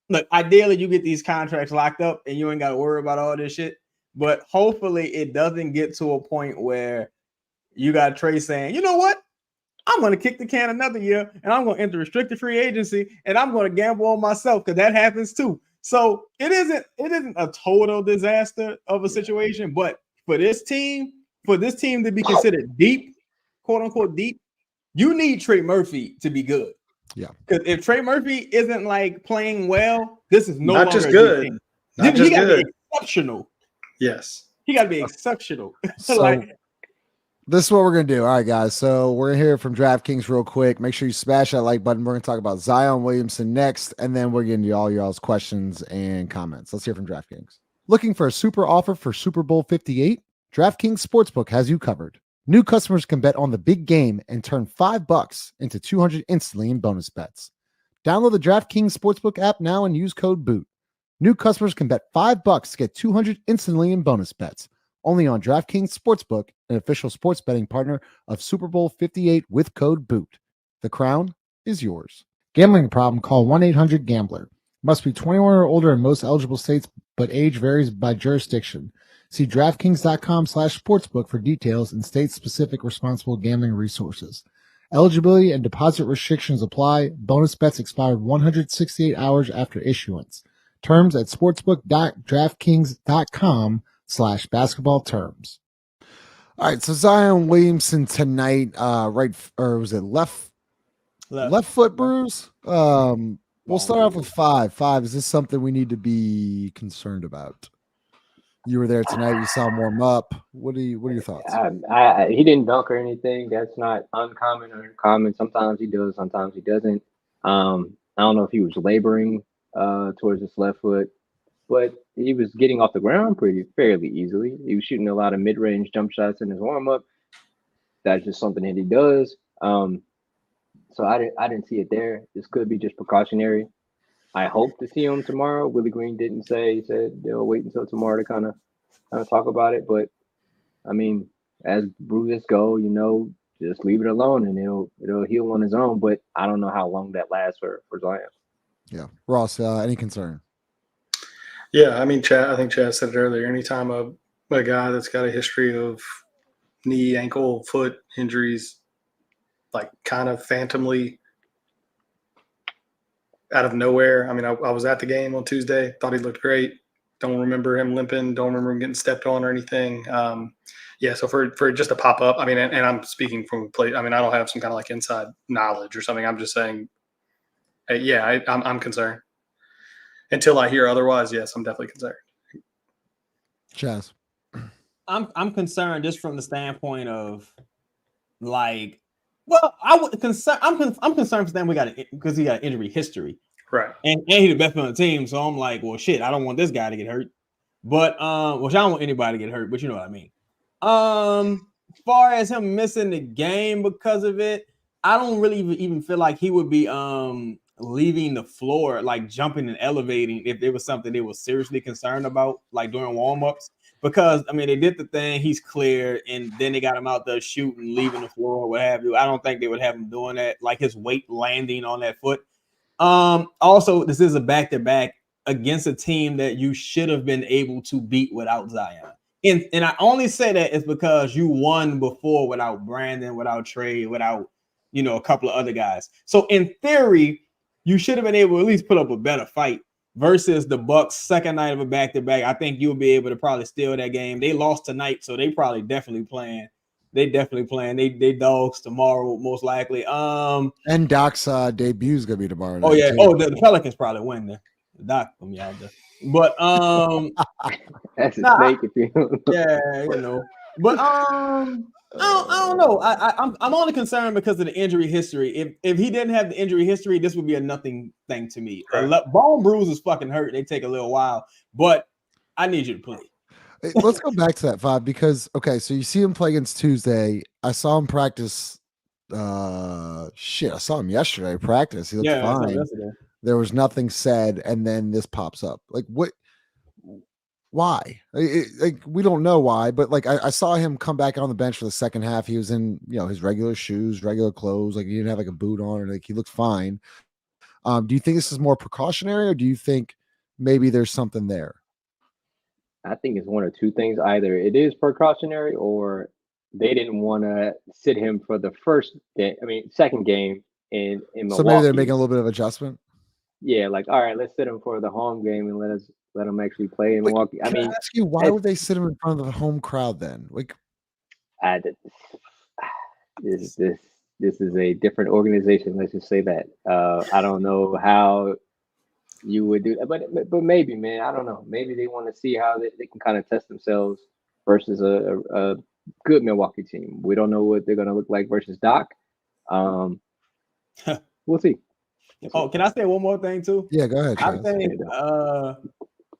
look, ideally you get these contracts locked up and you ain't got to worry about all this shit. But hopefully it doesn't get to a point where you got Trey saying, you know what? I'm going to kick the can another year and I'm going to enter restricted free agency and I'm going to gamble on myself, because that happens too. So it isn't a total disaster of a situation, but for this team to be considered deep, quote unquote deep, you need Trey Murphy to be good. Yeah. Because if Trey Murphy isn't like playing well, this is no not longer just good. Not just he got to good. be exceptional. Yes. He got to be exceptional. So this is what we're going to do. All right, guys. So we're going to hear from DraftKings real quick. Make sure you smash that like button. We're going to talk about Zion Williamson next, and then we're getting to all y'all's questions and comments. Let's hear from DraftKings. Looking for a super offer for Super Bowl 58? DraftKings Sportsbook has you covered. New customers can bet on the big game and turn $5 into $200 instantly in bonus bets. Download the DraftKings Sportsbook app now and use code BOOT. New customers can bet $5 to get $200 instantly in bonus bets. Only on DraftKings Sportsbook, an official sports betting partner of Super Bowl 58 with code BOOT. The crown is yours. Gambling problem? Call 1-800-GAMBLER. Must be 21 or older in most eligible states, but age varies by jurisdiction. See DraftKings.com/sportsbook for details and state-specific responsible gambling resources. Eligibility and deposit restrictions apply. Bonus bets expired 168 hours after issuance. Terms at sportsbook.draftkings.com/basketball terms. All right, so Zion Williamson tonight, right, or was it left foot bruise? We'll start off with 5. 5, is this something we need to be concerned about? You were there tonight. You saw him warm up. What are your thoughts? He didn't dunk or anything. That's not uncommon or common. Sometimes he does, sometimes he doesn't. I don't know if he was laboring towards his left foot, but he was getting off the ground fairly easily. He was shooting a lot of mid-range jump shots in his warm-up. That's just something that he does. So I didn't see it there. This could be just precautionary. I hope to see him tomorrow. Willie Green didn't say. He said they'll wait until tomorrow to kind of talk about it. But I mean, as bruises go, just leave it alone and it'll heal on its own. But I don't know how long that lasts for Zion. Yeah, Ross, any concern? Yeah, I mean, I think Chad said it earlier. Anytime a guy that's got a history of knee, ankle, foot injuries, like kind of phantomly out of nowhere. I mean, I was at the game on Tuesday, thought he looked great. Don't remember him limping. Don't remember him getting stepped on or anything. Yeah, so for just to pop up, I mean, and I'm speaking from play. I mean, I don't have some kind of like inside knowledge or something. I'm just saying, yeah, I'm concerned. Until I hear otherwise, yes, I'm definitely concerned. Chaz. I'm concerned just from the standpoint of like, well, I would concern. I'm concerned for them. Because he got injury history, right? And he's the best on the team, so I'm like, well, shit, I don't want this guy to get hurt, but which I don't want anybody to get hurt, but you know what I mean. As far as him missing the game because of it, I don't really even feel like he would be leaving the floor, like jumping and elevating if there was something they were seriously concerned about, like during warm-ups. Because I mean, they did the thing, he's clear, and then they got him out there shooting, leaving the floor, what have you. I don't think they would have him doing that, like his weight landing on that foot. Also, this is a back-to-back against a team that you should have been able to beat without Zion. And I only say that is because you won before without Brandon, without Trey, without, a couple of other guys. So in theory, you should have been able to at least put up a better fight versus the Bucks' second night of a back-to-back. I think you'll be able to probably steal that game. They lost tonight, so they probably definitely playing. They dogs tomorrow, most likely. And Doc's debut is gonna be tomorrow night. Oh yeah. Too. Oh, the Pelicans probably win there. Doc from out there. But that's a snake if you yeah, But I don't know. I'm only concerned because of the injury history. If he didn't have the injury history, this would be a nothing thing to me. Right. Bone bruise is fucking hurt. They take a little while, but I need you to play. Let's go back to that, Five, because so you see him play against Tuesday. I saw him practice. I saw him yesterday practice. He looked fine. There was nothing said, and then this pops up. Like what? Why? We don't know why, but like I saw him come back on the bench for the second half. He was in his regular shoes, regular clothes. Like he didn't have like a boot on, or like he looked fine. Do you think this is more precautionary, or do you think maybe there's something there? I think it's one or two things. Either it is precautionary, or they didn't want to sit him for the second game in Milwaukee. So maybe they're making a little bit of adjustment. Yeah, like all right, let's sit him for the home game and let him actually play in Milwaukee. I mean, ask you, why would they sit him in front of the home crowd then? Like, this is a different organization. Let's just say that. I don't know how you would do that, but maybe, man, I don't know. Maybe they want to see how they can kind of test themselves versus a good Milwaukee team. We don't know what they're going to look like versus Doc. We'll see. Oh, can I say one more thing too? Yeah, go ahead. I think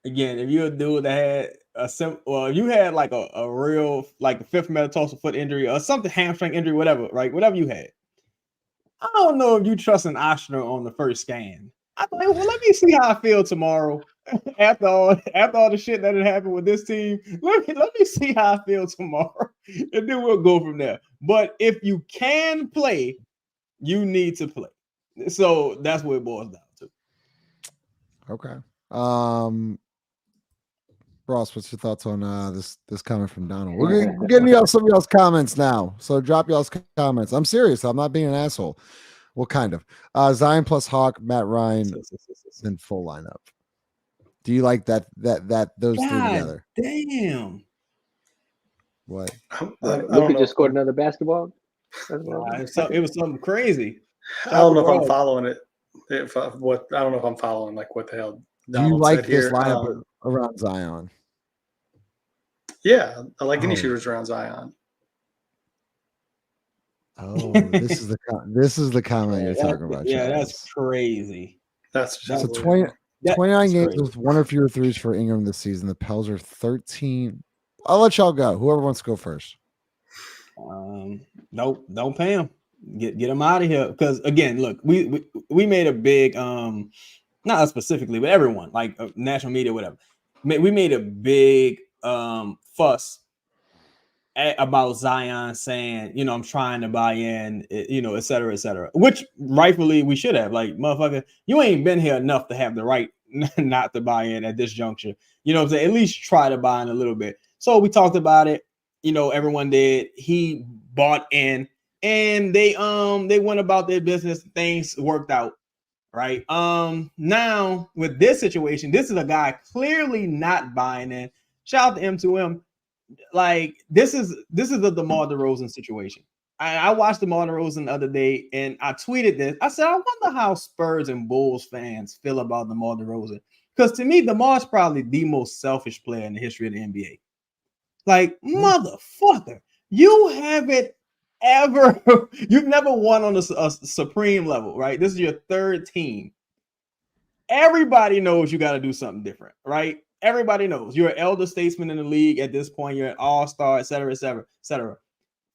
again, if you're a dude that had if you had like a real like a fifth metatarsal foot injury or something, hamstring injury, whatever, right? Whatever you had, I don't know if you trust an Oshner on the first scan. I'm like, well, let me see how I feel tomorrow after all the shit that had happened with this team. Let me see how I feel tomorrow, and then we'll go from there. But if you can play, you need to play. So that's what it boils down to. Okay. Ross, what's your thoughts on this comment from Donald? We're getting y'all some of y'all's comments now. So drop y'all's comments. I'm serious. I'm not being an asshole. Well, kind of. Zion plus Hawk, Matt Ryan, then full lineup. Do you like that those three together? Damn. What? Luka just scored another basketball. It was something crazy. I don't know if I'm following it. I don't know if I'm following like what the hell. Do you like this lineup around Zion? Yeah, I like any shooters around Zion. Oh, this is the comment you're talking about. Yeah, that's crazy. That's just so 29 games crazy. with one or fewer threes for Ingram this season. The Pels are 13. I'll let y'all go. Whoever wants to go first. Nope, don't pay him. Get him out of here. Because again, look, we made a big not us specifically, but everyone, like national media, whatever. We made a big fuss about Zion saying, you know, I'm trying to buy in, you know, et cetera, which rightfully we should have. Like, motherfucker, you ain't been here enough to have the right not to buy in at this juncture. You know what I'm saying? At least try to buy in a little bit. So we talked about it. You know, everyone did. He bought in, and they went about their business. Things worked out, right? Now with this situation, this is a guy clearly not buying in. Shout out to M2M. Like this is the DeMar DeRozan situation. I watched DeMar DeRozan the other day, and I tweeted this. I said, I wonder how Spurs and Bulls fans feel about DeMar DeRozan, because to me, DeMar's probably the most selfish player in the history of the NBA. Like, motherfucker, you haven't ever, you've never won on a supreme level, right? This is your third team. Everybody knows you got to do something different, right? Everybody knows you're an elder statesman in the league at this point. You're an all-star, et cetera, et cetera, et cetera.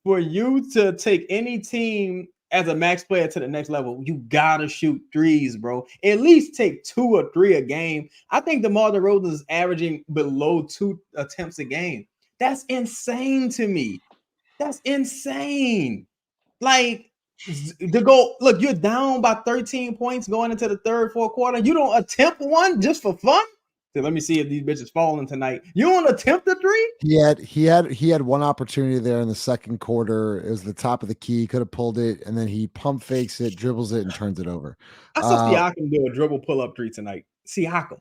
For you to take any team as a max player to the next level, you got to shoot threes, bro. At least take 2 or 3 a game. I think DeMar DeRozan is averaging below 2 attempts a game. That's insane to me. That's insane. Like, to go, look, you're down by 13 points going into the third, fourth quarter. You don't attempt one just for fun? So let me see if these bitches falling tonight. You don't attempt a three? He had one opportunity there in the second quarter. It was the top of the key. He could have pulled it, and then he pump fakes it, dribbles it, and turns it over. I saw Siakam do a dribble pull-up three tonight. Siakam.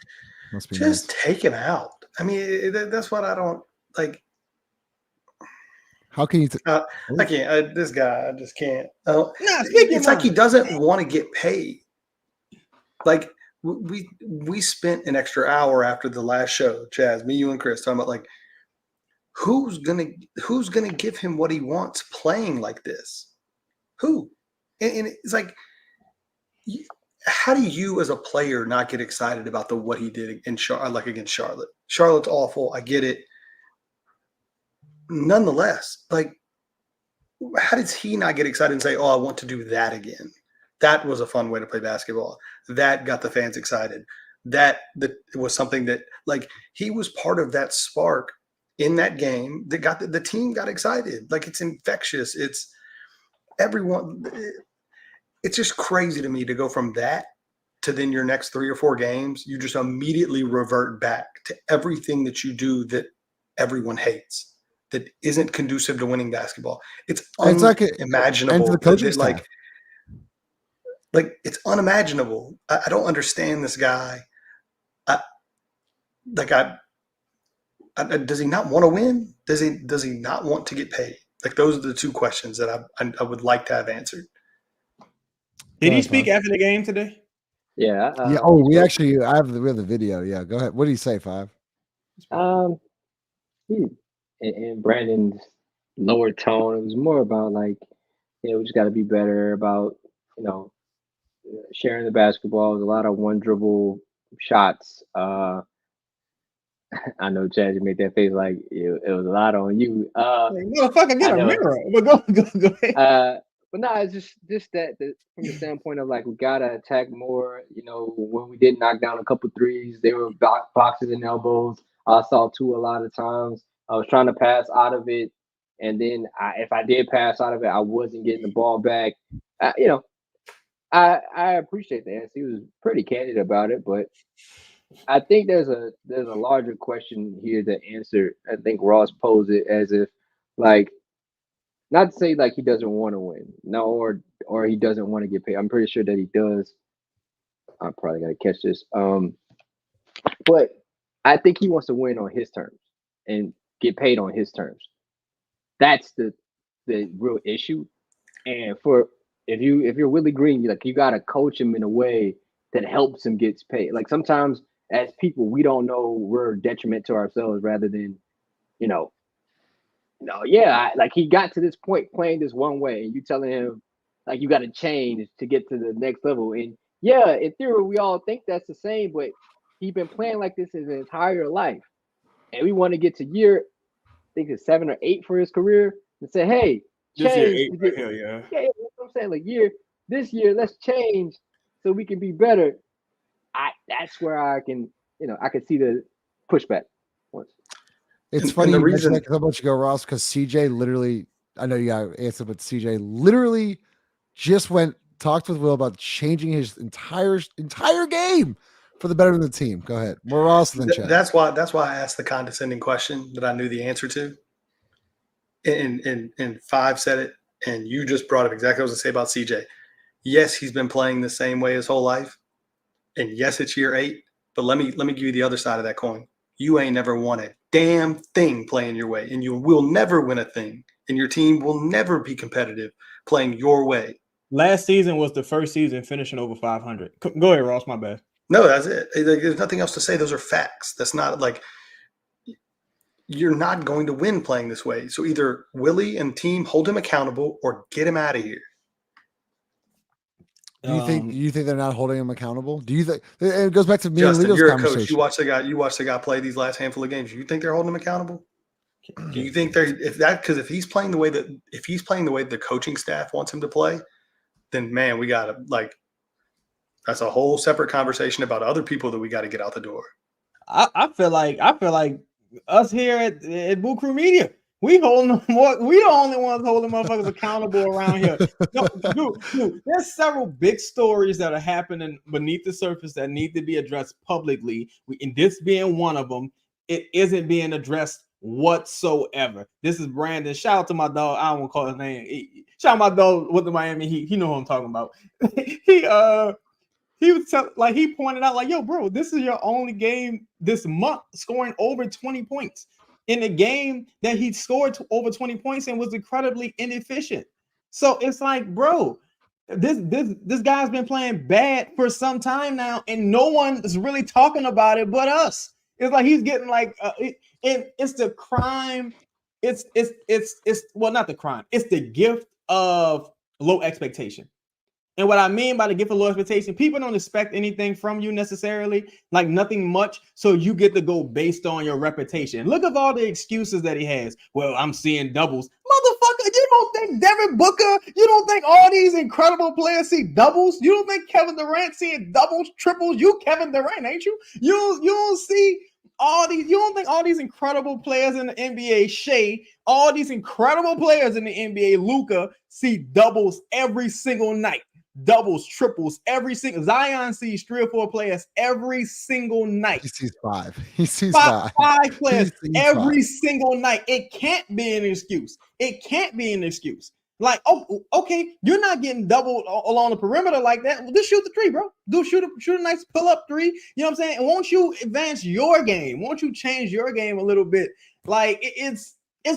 Must be just nice. take it out. I mean, that's what I don't like. How can you? I can't. This guy, I just can't. It's like he doesn't want to get paid. Like we spent an extra hour after the last show, Chaz, me, you, and Chris, talking about like who's gonna give him what he wants playing like this? Who? And it's like, how do you as a player not get excited about what he did in like against Charlotte? Charlotte's awful. I get it. Nonetheless, like, how does he not get excited and say, oh, I want to do that again? That was a fun way to play basketball. That got the fans excited. That was something that, like, he was part of that spark in that game that got the team got excited. Like, it's infectious. It's everyone. It's just crazy to me to go from that to then your next 3 or 4 games, you just immediately revert back to everything that you do that everyone hates, that isn't conducive to winning basketball. It's unimaginable. The coaching staff. Like it's unimaginable. I don't understand this guy. Does he not want to win? Does he not want to get paid? Like, those are the 2 questions that I would like to have answered. Did he speak after the game today? Yeah. Yeah. Oh, we have the video. Yeah. Go ahead. What did he say, Five? In Brandon's lower tone, it was more about like, we just got to be better about, sharing the basketball. There's a lot of one dribble shots. I know, Chad, you made that face like it was a lot on you. Motherfucker, get a mirror. But go ahead. But no, it's just that from the standpoint of like, we gotta attack more. When we did knock down a couple threes, they were boxes and elbows. I saw 2 a lot of times. I was trying to pass out of it, and then if I did pass out of it, I wasn't getting the ball back. I appreciate that. He was pretty candid about it, but I think there's a larger question here to answer. I think Ross posed it as if, like, not to say like he doesn't want to win, no, or he doesn't want to get paid. I'm pretty sure that he does. I probably got to catch this. But I think he wants to win on his terms and get paid on his terms. That's the real issue. And if you're Willie Green, you got to coach him in a way that helps him get paid. Like, sometimes as people, we don't know we're a detriment to ourselves rather than, like he got to this point playing this one way, and you telling him like you got to change to get to the next level. And yeah, in theory, we all think that's the same, but He's been playing like this his entire life. And we want to get to year, I think it's 7 or 8 for his career, and say, hey, This year change. 8 right here, yeah. Yeah, that's what I'm saying. Like this year, let's change so we can be better. That's where I can see the pushback. It's funny the you reason mentioned that a bunch ago, Ross, because CJ literally, I know you got to answer, but CJ literally just talked with Will about changing his entire game for the better of the team. Go ahead. More Ross than Chet. That's why I asked the condescending question that I knew the answer to. And Five said it, and you just brought up exactly what I was going to say about CJ. Yes, he's been playing the same way his whole life. And yes, it's year 8. But let me give you the other side of that coin. You ain't never won a damn thing playing your way, and you will never win a thing, and your team will never be competitive playing your way. Last season was the first season finishing over 500. Go ahead, Ross. My bad. No, that's it. There's nothing else to say. Those are facts. That's not like you're not going to win playing this way. So either Willie and team hold him accountable or get him out of here. Do you think they're not holding him accountable? Do you think it goes back to me Justin, and Lito's you're a conversation? coach. You watch the guy play these last handful of games. Do you think they're holding him accountable? Do you think if he's playing the way that the coaching staff wants him to play, then man, we gotta that's a whole separate conversation about other people that we got to get out the door. I feel like us here at Boo Crew Media, we holding them more. We the only ones holding motherfuckers accountable around here. No, dude, there's several big stories that are happening beneath the surface that need to be addressed publicly. And this being one of them, it isn't being addressed whatsoever. This is Brandon. Shout out to my dog. I won't call his name. Shout out my dog with the Miami Heat. He know who I'm talking about. He was he pointed out, like, yo, bro, this is your only game this month scoring over 20 points. In a game that he scored over 20 points and was incredibly inefficient. So it's like, bro, this guy's been playing bad for some time now, and no one is really talking about it but us. It's like he's getting it's the crime. It's not the crime. It's the gift of low expectation. And what I mean by the gift of low expectation, people don't expect anything from you necessarily, like nothing much. So you get to go based on your reputation. Look at all the excuses that he has. Well, I'm seeing doubles. Motherfucker, you don't think Devin Booker, you don't think all these incredible players see doubles? You don't think Kevin Durant seeing doubles, triples? You Kevin Durant, ain't you? You don't see all these, you don't think all these incredible players in the NBA, Shea, all these incredible players in the NBA, Luka, see doubles every single night. Doubles, triples, every single Zion sees 3 or 4 players every single night. He sees 5. He sees 5 players every single night. It can't be an excuse. It can't be an excuse. Like, oh, okay, you're not getting doubled along the perimeter like that. Well, just shoot the 3, bro. Do shoot a nice pull-up 3. You know what I'm saying? And won't you advance your game? Won't you change your game a little bit? Like, it's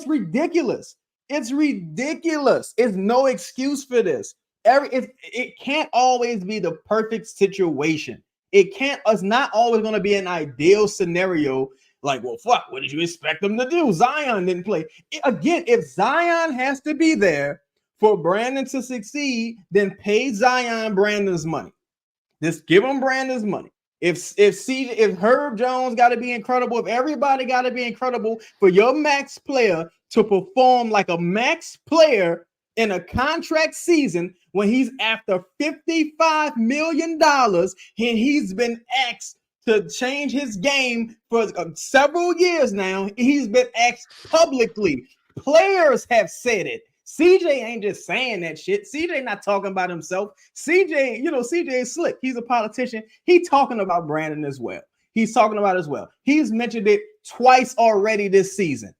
ridiculous. It's ridiculous. It's no excuse for this. It can't always be the perfect situation. It's not always going to be an ideal scenario. Like, well, fuck, what did you expect them to do? Zion didn't play. Again, if Zion has to be there for Brandon to succeed, then pay Zion Brandon's money. Just give him Brandon's money. If Herb Jones got to be incredible, if everybody got to be incredible for your max player to perform like a max player in a contract season when he's after $55 million and he's been asked to change his game for several years now. He's been asked publicly. Players have said it. CJ ain't just saying that shit. CJ not talking about himself. CJ is slick. He's a politician. He's talking about Brandon as well. He's mentioned it twice already this season.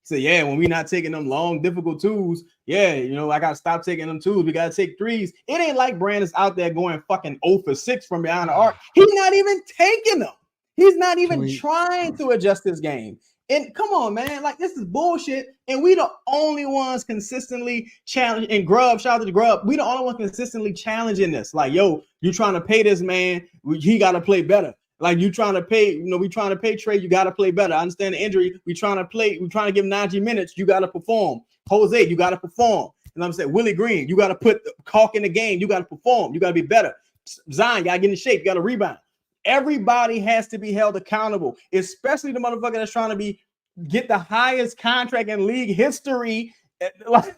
So yeah, when we're not taking them long, difficult twos, I got to stop taking them twos. We got to take threes. It ain't like Brandon's out there going fucking 0 for 6 from behind the arc. He's not even taking them. He's not even trying to adjust his game. And come on, man, like this is bullshit. And we the only ones consistently challenge. And Grub, shout out to Grub. We the only ones consistently challenging this. Like, yo, you trying to pay this man? He got to play better. Like you trying to pay, we trying to pay Trey, you got to play better. I understand the injury. We trying to give 90 minutes. You got to perform. Jose, you got to perform. And I'm saying, Willie Green, you got to put the caulk in the game. You got to perform. You got to be better. Zion, you got to get in shape. You got to rebound. Everybody has to be held accountable, especially the motherfucker that's trying to get the highest contract in league history. Like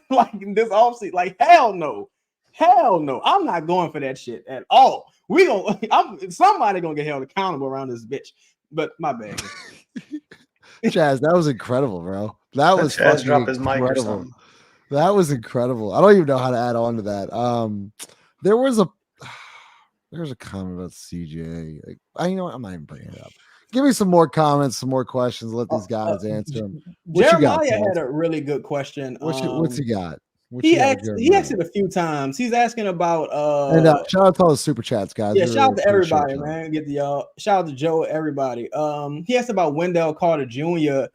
this offseason, like hell no. I'm not going for that shit at all. Somebody gonna get held accountable around this bitch. But my bad. Chaz, that was incredible, bro. That was Chaz dropped his mic or incredible. something. That was incredible. I don't even know how to add on to that. There was a comment about CJ. Like, you know what? I'm not even bringing it up. Give me some more comments, some more questions. Let these guys answer them. Jeremiah had a really good question. What's he got? He asked it a few times. He's asking about and shout out to all the super chats, guys. Yeah, shout out to everybody, man. Get to y'all. Shout out to Joe, everybody. He asked about Wendell Carter Jr.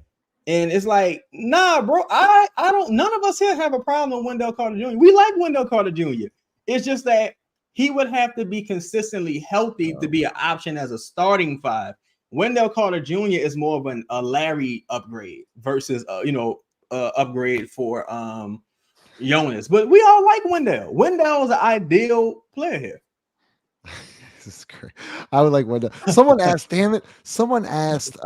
And it's like, nah, bro. I don't. None of us here have a problem with Wendell Carter Jr. We like Wendell Carter Jr. It's just that he would have to be consistently healthy to be an option as a starting five. Wendell Carter Jr. is more of a Larry upgrade versus upgrade for Jonas. But we all like Wendell. Wendell is an ideal player here. This is great. I would like Wendell. Someone asked, damn it. Someone asked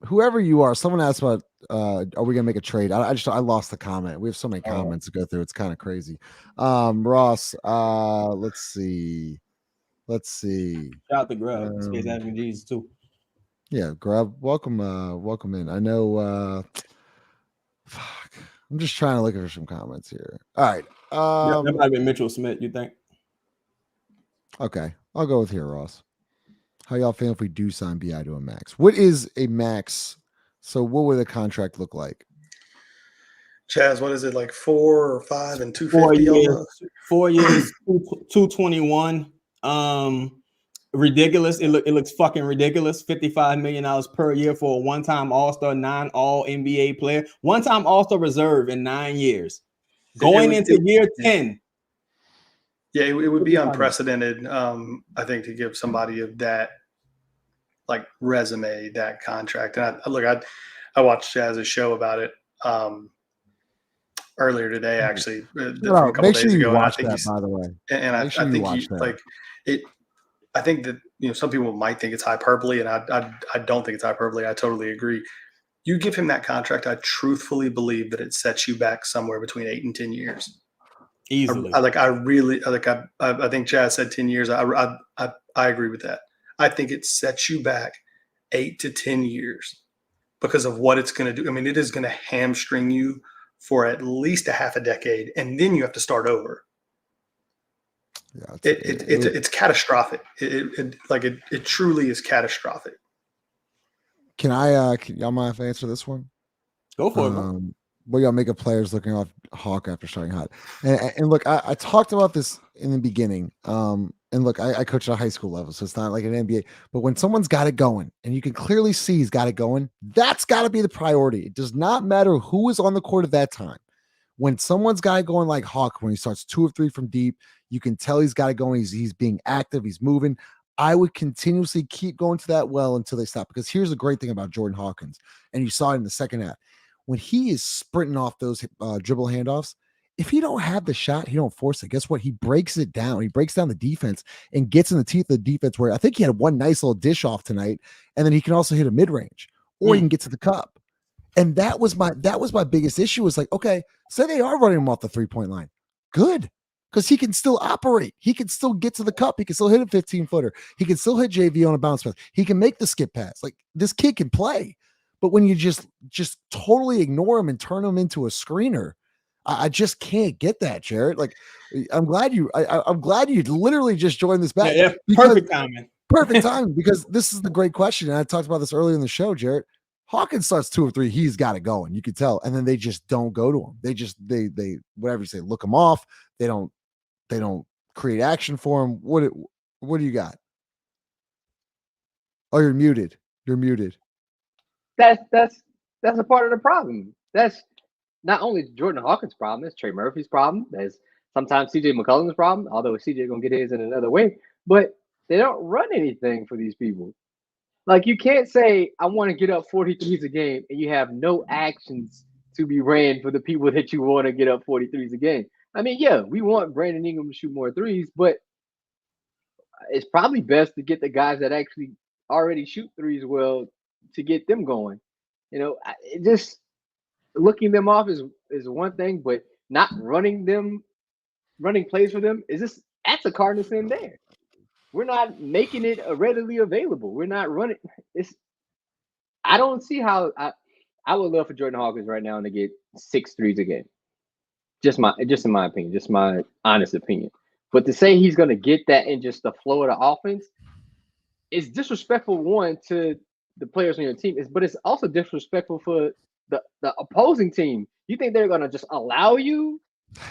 whoever you are, someone asked about are we gonna make a trade? I lost the comment. We have so many comments to go through. It's kind of crazy. Ross, let's see. Shout out to Grub, Space Avenue Jesus too. Yeah, Grub, welcome in. I know fuck. I'm just trying to look for some comments here. All right. That might be Mitchell Smith, you think? Okay. I'll go with here, Ross. How y'all feel if we do sign BI to a max? What is a max? So what would the contract look like? Chaz, what is it, like 4 or 5 and 250? 4 years, 221. Ridiculous. It looks fucking ridiculous. $55 million per year for a one-time All-Star, non-All NBA player, one-time All-Star reserve in 9 years, going into year 10. Yeah, it would be unprecedented. I think to give somebody of that like resume, that contract. And I watched Chaz's show about it earlier today, actually, a couple days ago. Watch that, by the way. And I think like it. I think that some people might think it's hyperbole, and I don't think it's hyperbole. I totally agree. You give him that contract, I truthfully believe that it sets you back somewhere between 8 and 10 years. Easily. I think Chaz said 10 years. I agree with that. I think it sets you back 8 to 10 years because of what it's going to do. I mean, it is going to hamstring you for at least a half a decade, and then you have to start over. Yeah, it's catastrophic. It truly is catastrophic. Can y'all mind if I answer this one? Go for it, man. Well, y'all make a players looking off Hawk after starting hot. And look, I talked about this in the beginning. And look, I coach at a high school level, so it's not like an NBA. But when someone's got it going, and you can clearly see he's got it going, that's got to be the priority. It does not matter who is on the court at that time. When someone's got it going like Hawk, when he starts 2 of 3 from deep, you can tell he's got it going. He's being active. He's moving. I would continuously keep going to that well until they stop. Because here's the great thing about Jordan Hawkins, and you saw it in the second half. When he is sprinting off those dribble handoffs, if he don't have the shot, he don't force it. Guess what? He breaks it down. He breaks down the defense and gets in the teeth of the defense, where I think he had one nice little dish off tonight, and then he can also hit a mid-range, or he can get to the cup. And that was my biggest issue, was like, okay, say they are running him off the 3-point line. Good. Because he can still operate. He can still get to the cup. He can still hit a 15-footer. He can still hit JV on a bounce pass. He can make the skip pass. Like, this kid can play. But when you just totally ignore him and turn him into a screener, I just can't get that, Jared. Like, I'm glad you literally just joined this back. Yeah, perfect timing. Perfect timing, because this is the great question. And I talked about this earlier in the show, Jared. Hawkins starts 2 or 3. He's got it going. You can tell. And then they just don't go to him. They whatever you say, look him off. They don't create action for him. What do you got? Oh, you're muted. You're muted. That's a part of the problem. That's not only Jordan Hawkins' problem, it's Trey Murphy's problem. There's sometimes CJ McCollum's problem, although CJ gonna get his in another way. But they don't run anything for these people. Like, you can't say, I want to get up 43s a game, and you have no actions to be ran for the people that you want to get up 43s a game. I mean, yeah, we want Brandon Ingram to shoot more threes, but it's probably best to get the guys that actually already shoot threes well to get them going. It just looking them off is one thing, but not running plays for them that's a cardinal sin there. We're not making it readily available. We're not running. I don't see how I would love for Jordan Hawkins right now to get 6 threes a game. Just in my opinion, just my honest opinion. But to say he's going to get that in just the flow of the offense is disrespectful, one, to the players on your team, but it's also disrespectful for the opposing team. You think they're going to just allow you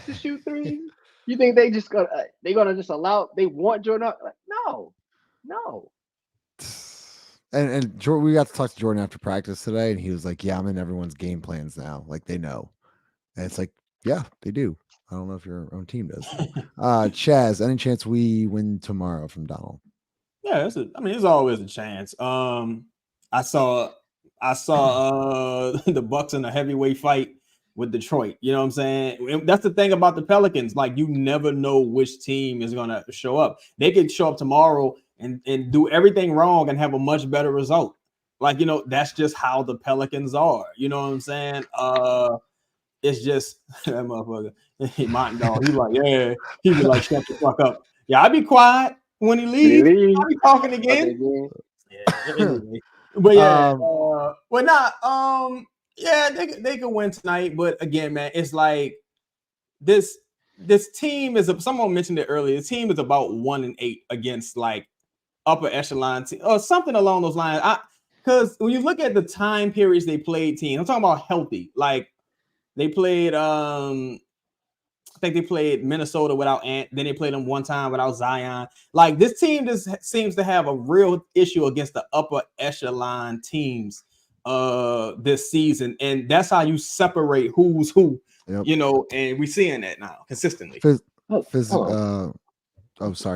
to shoot threes? You think they're gonna just allow? They want Jordan? No. And Jordan, we got to talk to Jordan after practice today, and he was like, "Yeah, I'm in everyone's game plans now. Like they know." And it's like, yeah, they do. I don't know if your own team does. Chaz, any chance we win tomorrow from Donald? Yeah, there's always a chance. I saw the Bucks in a heavyweight fight with Detroit. You know what I'm saying? And that's the thing about the Pelicans. Like, you never know which team is going to show up. They could show up tomorrow and do everything wrong and have a much better result. Like, that's just how the Pelicans are. You know what I'm saying? It's just that motherfucker. Mountain Dog. He's like, yeah. He be like, shut the fuck up. Yeah, I be quiet when he leaves. I be talking again. Yeah. Anyway. But yeah, yeah, they could win tonight. But again, man, it's like this team is someone mentioned it earlier. The team is about 1-8 against like upper echelon team or something along those lines. Because when you look at the time periods they played teams, I'm talking about healthy. Like they played I think they played Minnesota without Ant. Then they played them one time without Zion. Like, this team just seems to have a real issue against the upper echelon teams this season. And that's how you separate who's who, and we're seeing that now consistently. Sorry,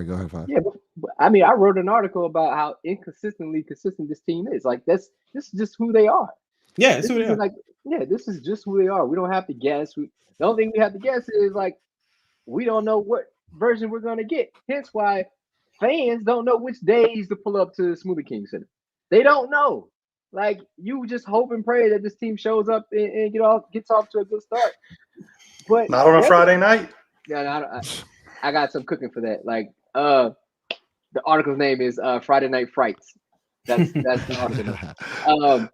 go ahead, Five. Yeah, but I mean, I wrote an article about how consistent this team is. Like, this is just who they are. Yeah, it's who they are. Like, yeah, this is just who they are. We don't have to guess. The only thing we have to guess is, like, we don't know what version we're going to get. Hence why fans don't know which days to pull up to Smoothie King Center. They don't know. Like, you just hope and pray that this team shows up and gets off to a good start. But not on a Friday night. Yeah, I got some cooking for that. Like, the article's name is Friday Night Frights. That's the article.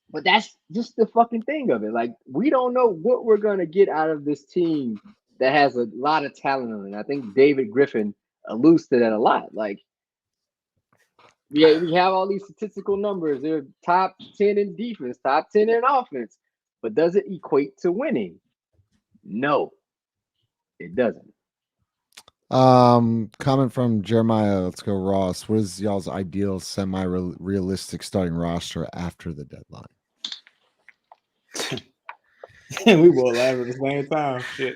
But that's just the fucking thing of it. Like, we don't know what we're going to get out of this team that has a lot of talent on it. I think David Griffin alludes to that a lot. Like, we have all these statistical numbers. They're top 10 in defense, top 10 in offense. But does it equate to winning? No, it doesn't. Comment from Jeremiah. Let's go, Ross. What is y'all's ideal semi-realistic starting roster after the deadline? We both laugh at the same time. Shit.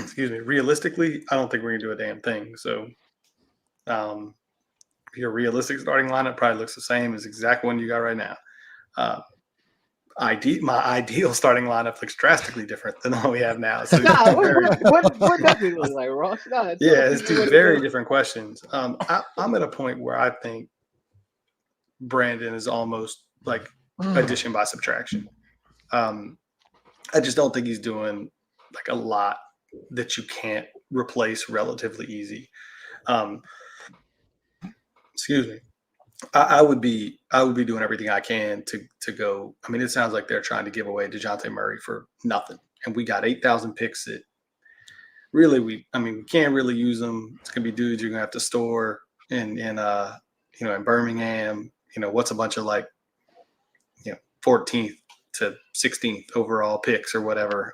Excuse me. Realistically, I don't think we're gonna do a damn thing. So, your realistic starting lineup probably looks the same as exact one you got right now. My ideal starting lineup looks drastically different than what we have now. So what does it look like, Ross? It's two very different questions. I'm at a point where I think Brandon is almost like addition by subtraction. I just don't think he's doing like a lot that you can't replace relatively easy. Excuse me. I would be doing everything I can to go. I mean, it sounds like they're trying to give away DeJounte Murray for nothing, and we got 8,000 picks that really we can't really use them. It's gonna be dudes you're gonna have to store in Birmingham. What's a bunch of 14th to 16th overall picks or whatever.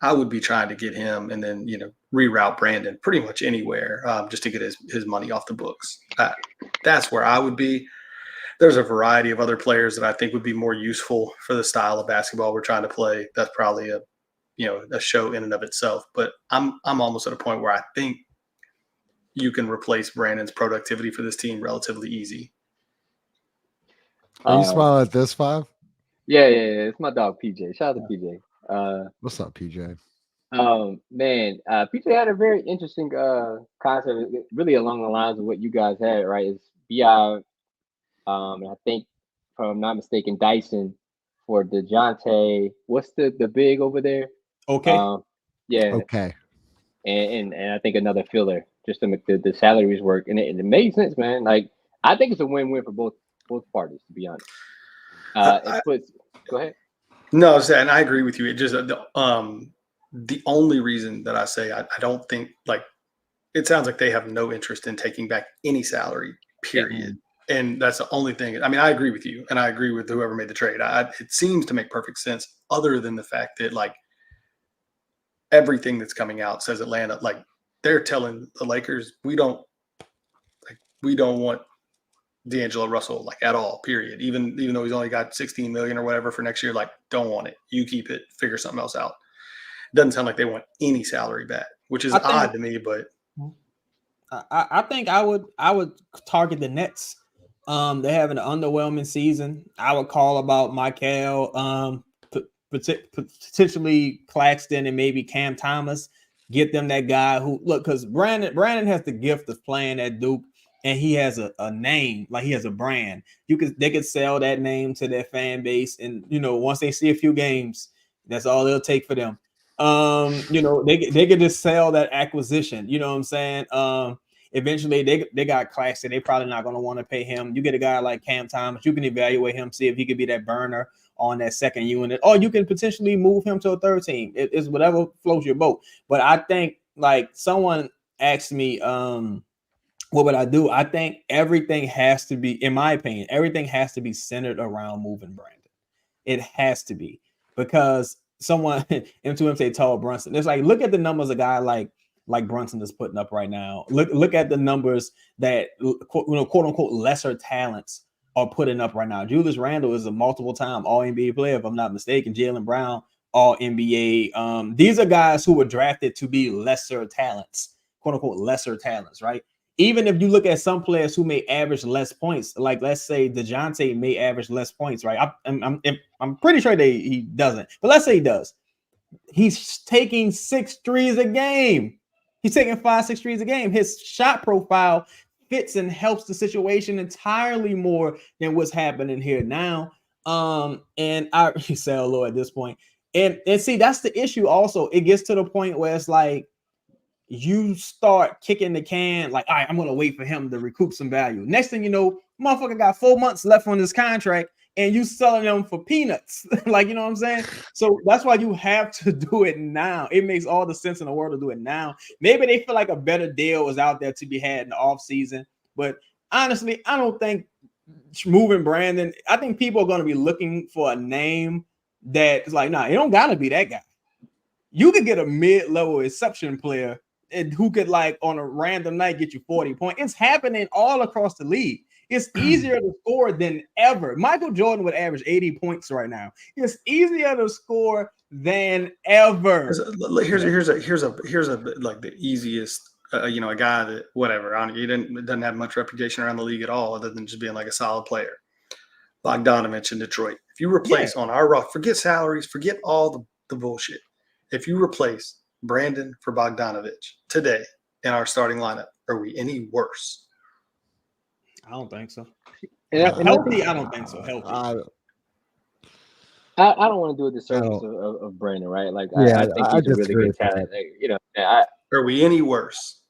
I would be trying to get him and then, reroute Brandon pretty much anywhere just to get his money off the books. That's where I would be. There's a variety of other players that I think would be more useful for the style of basketball we're trying to play. That's probably a show in and of itself. But I'm almost at a point where I think you can replace Brandon's productivity for this team relatively easy. Are you smiling at this, Five? Yeah. It's my dog PJ. Shout out to PJ. What's up, PJ? Man, PJ had a very interesting concept, really along the lines of what you guys had, right? It's BI, and I think, if I'm not mistaken, Dyson for DeJounte. What's the big over there? Okay. Yeah, Okay. and I think another filler just to make the salaries work, and it made sense, man. Like I think it's a win-win for both parties, to be honest. It puts. Go ahead. No, and I agree with you. It just the only reason that I say I don't think, like, it sounds like they have no interest in taking back any salary, period. Yeah. And that's the only thing. I mean, I agree with you, and I agree with whoever made the trade. It seems to make perfect sense, other than the fact that, like, everything that's coming out says Atlanta, like, they're telling the Lakers, we don't want D'Angelo Russell, like, at all, period. Even though he's only got 16 million or whatever for next year, like, don't want it. You keep it, figure something else out. Doesn't sound like they want any salary back, which is odd to me, but I think I would target the Nets. They're having an underwhelming season. I would call about Michael, potentially Claxton, and maybe Cam Thomas. Get them that guy who look, because Brandon has the gift of playing at Duke, and he has a name, like he has a brand. They could sell that name to their fan base, and once they see a few games, that's all it'll take for them. They could just sell that acquisition. You know what I'm saying? Eventually they got Claxton. They probably not going to want to pay him. You get a guy like Cam Thomas, you can evaluate him, see if he could be that burner on that second unit, or you can potentially move him to a third team. It's whatever floats your boat. But I think, like, someone asked me, what would I do? I think everything has to be, in my opinion, everything has to be centered around moving Brandon. It has to be, because someone M2M say Tall Brunson. It's like, look at the numbers a guy like Brunson is putting up right now. Look at the numbers that quote unquote lesser talents are putting up right now. Julius Randle is a multiple time All NBA player, if I'm not mistaken. Jaylen Brown, All NBA. These are guys who were drafted to be lesser talents, quote unquote lesser talents, right? Even if you look at some players who may average less points, like let's say DeJounte may average less points, right? I'm pretty sure he doesn't, but let's say he does. He's taking 6 threes a game. He's taking 5-6 threes a game. His shot profile fits and helps the situation entirely more than what's happening here now. And I say hello at this point. And see, that's the issue also. It gets to the point where it's like, you start kicking the can, like, all right, I'm going to wait for him to recoup some value. Next thing you know, motherfucker got 4 months left on his contract, and you selling them for peanuts. Like, you know what I'm saying? So that's why you have to do it now. It makes all the sense in the world to do it now. Maybe they feel like a better deal was out there to be had in the offseason. But honestly, I don't think moving Brandon, I think people are going to be looking for a name that is like, nah, it don't got to be that guy. You could get a mid-level exception player and who could, like, on a random night get you 40 points. It's happening all across the league. It's easier to score than ever. Michael Jordan would average 80 points right now. It's easier to score than ever. Here's a like the easiest. A guy that whatever. He doesn't have much reputation around the league at all, other than just being like a solid player. Bogdanovich in Detroit. If you replace on our roster, forget salaries, forget all the bullshit. If you replace Brandon for Bogdanovich today in our starting lineup, are we any worse? I don't think so. Healthy? I don't think so. Healthy. I don't want to do a disservice of Brandon, right? Like, yeah, I think he's a really good talent. Like, are we any worse?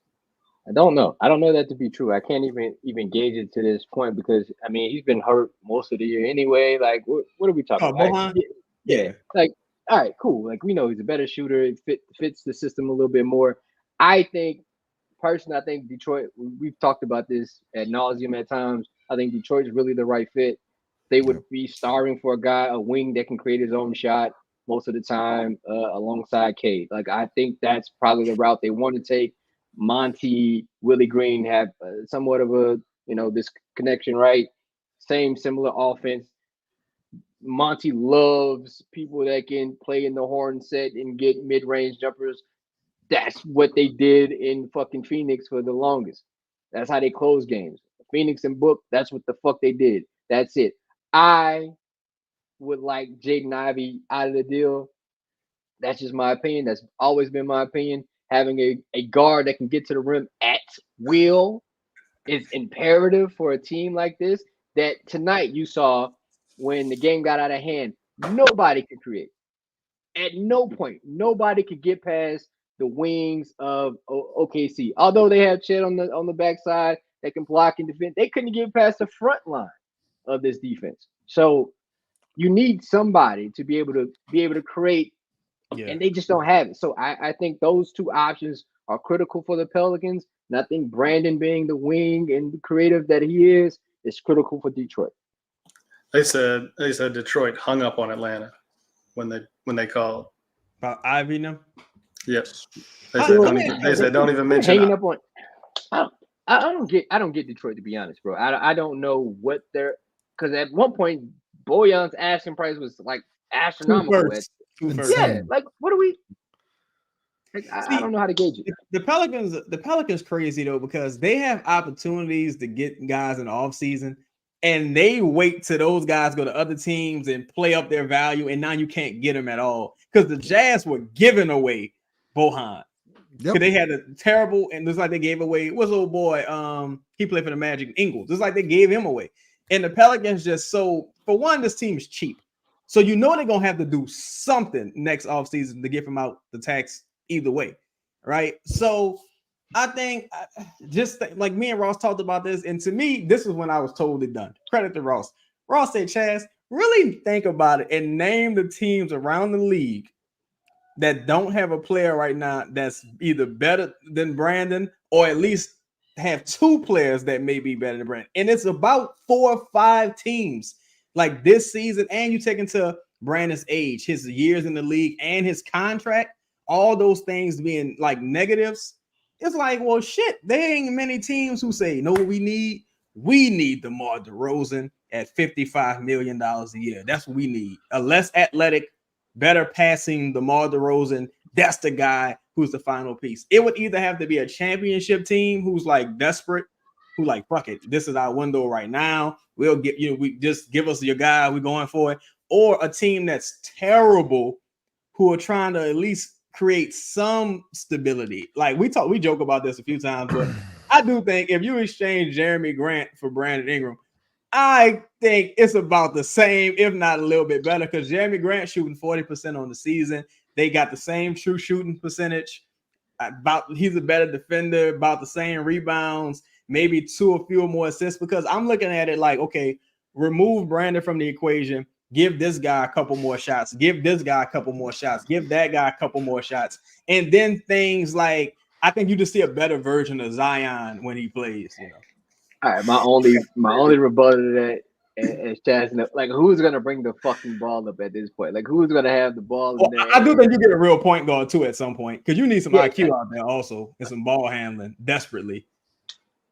I don't know. I don't know that to be true. I can't even gauge it to this point because, I mean, he's been hurt most of the year anyway. Like, what are we talking about? Like, yeah. Like, all right, cool. Like, we know he's a better shooter. It fits the system a little bit more. I think Detroit, we've talked about this ad nauseum at times. I think Detroit's really the right fit. They would be starving for a wing that can create his own shot most of the time alongside Cade. Like, I think that's probably the route they want to take. Monty, Willie Green have somewhat of a, this connection, right? Similar offense. Monty loves people that can play in the horn set and get mid-range jumpers. That's what they did in fucking Phoenix for the longest. That's how they close games. Phoenix and Book, that's what the fuck they did. That's it. I would like Jaden Ivey out of the deal. That's just my opinion. That's always been my opinion. Having a guard that can get to the rim at will is imperative for a team like this. That tonight you saw when the game got out of hand, nobody could create. At no point, nobody could get past the wings of OKC. Although they have Chet on the backside that can block and defend, they couldn't get past the front line of this defense. So you need somebody to be able to create, and they just don't have it. So I think those two options are critical for the Pelicans. And I think Brandon being the wing and the creative that he is critical for Detroit. They said Detroit hung up on Atlanta when they called about Ivy now. Yes, they said don't even mention hanging up on. I don't get Detroit, to be honest, bro. I don't know what they're, because at one point Bojan's asking price was like astronomical. Yeah, like what are we? Like, I don't know how to gauge it. The Pelicans crazy though, because they have opportunities to get guys in the offseason, and they wait till those guys go to other teams and play up their value, and now you can't get them at all. Because the Jazz were giving away Bojan. Because they had a terrible, and it's like they gave away, what's old boy? He played for the Magic, Ingles. It's like they gave him away. And the Pelicans just, so for one, this team is cheap. So you know they're gonna have to do something next offseason to get him out the tax either way, right? So I think like me and Ross talked about this, and to me, this is when I was totally done. Credit to Ross. Ross said, Chaz, really think about it and name the teams around the league that don't have a player right now that's either better than Brandon or at least have two players that may be better than Brandon. And it's about 4 or 5 teams like this season, and you take into Brandon's age, his years in the league, and his contract, all those things being like negatives. It's like, well, shit, there ain't many teams who say, no, we need DeMar DeRozan at $55 million a year. That's what we need. A less athletic, better passing DeMar DeRozan. That's the guy who's the final piece. It would either have to be a championship team who's like desperate, who like, fuck it, this is our window right now. We'll get we just give us your guy, we're going for it. Or a team that's terrible who are trying to at least create some stability. Like we joke about this a few times, but I do think if you exchange Jeremy Grant for Brandon Ingram, I think it's about the same, if not a little bit better, because Jeremy Grant shooting 40% on the season. They got the same true shooting percentage. He's a better defender, about the same rebounds, maybe 2 or fewer more assists, because I'm looking at it like, okay, remove Brandon from the equation, give this guy a couple more shots, give this guy a couple more shots, give that guy a couple more shots. And then things like, I think you just see a better version of Zion when he plays, you know. All right, my only rebuttal to that is Chaz, like, who's gonna bring the fucking ball up at this point? Like, who's gonna have the ball in there? I do think you get a real point guard too at some point, because you need some IQ out there also and some ball handling desperately.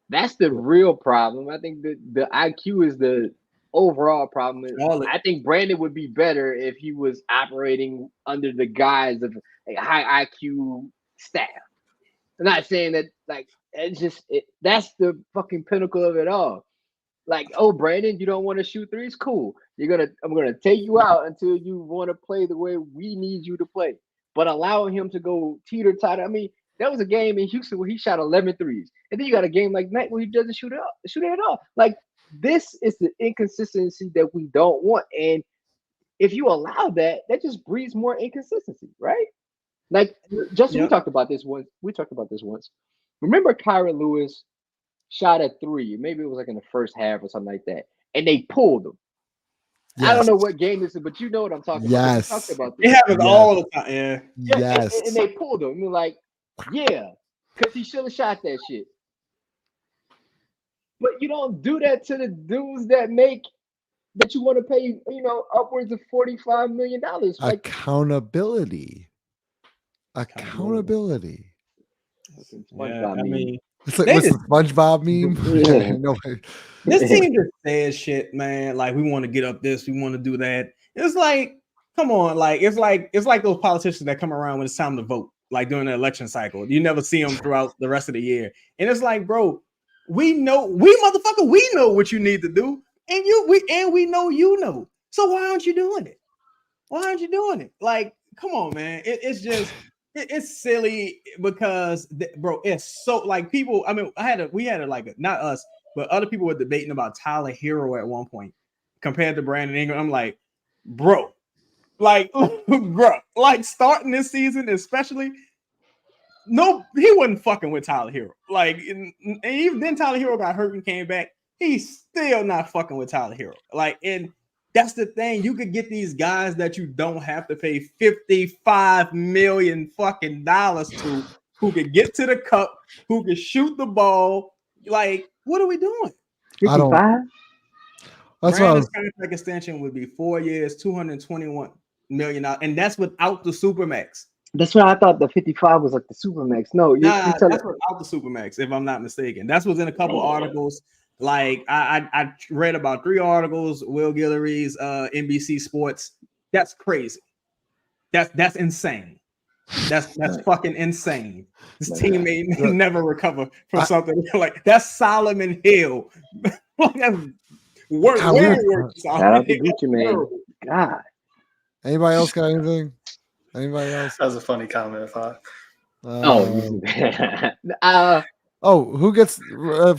That's the real problem. I think the IQ is the overall problem. I think Brandon would be better if he was operating under the guise of a high IQ staff. I'm not saying that, like, it's just that's the fucking pinnacle of it all. Like, oh, Brandon, you don't want to shoot threes? Cool. I'm gonna take you out until you want to play the way we need you to play. But allowing him to go teeter-totter. I mean, there was a game in Houston where he shot 11 threes. And then you got a game like night where he doesn't shoot it at all. Like, this is the inconsistency that we don't want. And if you allow that, that just breeds more inconsistency, right? Like, Justin, we talked about this once. Remember Kyra Lewis shot at 3. Maybe it was like in the first half or something like that. And they pulled him. Yes. I don't know what game this is, but you know what I'm talking about. We talked about this. It happens all the time. Yeah. Yes. And they pulled him. You're like, yeah, because he should have shot that shit. But you don't do that to the dudes that you want to pay, upwards of $45 million. Like, Accountability. Yeah, I mean, it's like, what's the SpongeBob meme? No, this team just says shit, man. Like, we want to get up this, we want to do that. It's like, come on, like it's like those politicians that come around when it's time to vote, like during the election cycle. You never see them throughout the rest of the year, and it's like, bro, we know what you need to do, and we know you know. So why aren't you doing it? Like, come on, man. It's just it's silly because bro, it's so like people. I mean, we had a like not us, but other people were debating about Tyler Hero at one point compared to Brandon Ingram. I'm like, bro, like starting this season, especially. No, he wasn't fucking with Tyler Hero. Like, and even then, Tyler Hero got hurt and came back. He's still not fucking with Tyler Hero. Like, and that's the thing. You could get these guys that you don't have to pay $55 million fucking dollars to, who could get to the cup, who could shoot the ball. Like, what are we doing? 55? That's what I was. Contract extension would be 4 years, $221 million, and that's without the Supermax. That's what I thought. The 55 was like the Supermax. No, that's without the Supermax, if I'm not mistaken. That's what's in a couple articles. Like I read about 3 articles. Will Guillory's NBC Sports. That's crazy. That's insane. That's fucking insane. This team may never recover from something like that's Solomon Hill. That's worse. Shout out to Gucci, man. God. Anybody else got anything? Anybody else? That was a funny comment, I thought. Who gets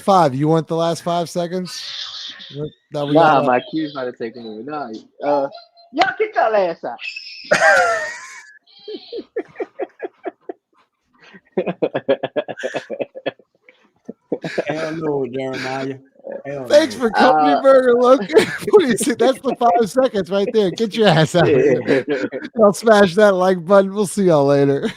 5? You want the last 5 seconds? My cue's about to take a minute. Y'all get your ass out. Hell no, Jeremiah. Thanks for Company Burger, Logan. That's the 5 seconds right there. Get your ass out of here. I'll smash that like button. We'll see y'all later.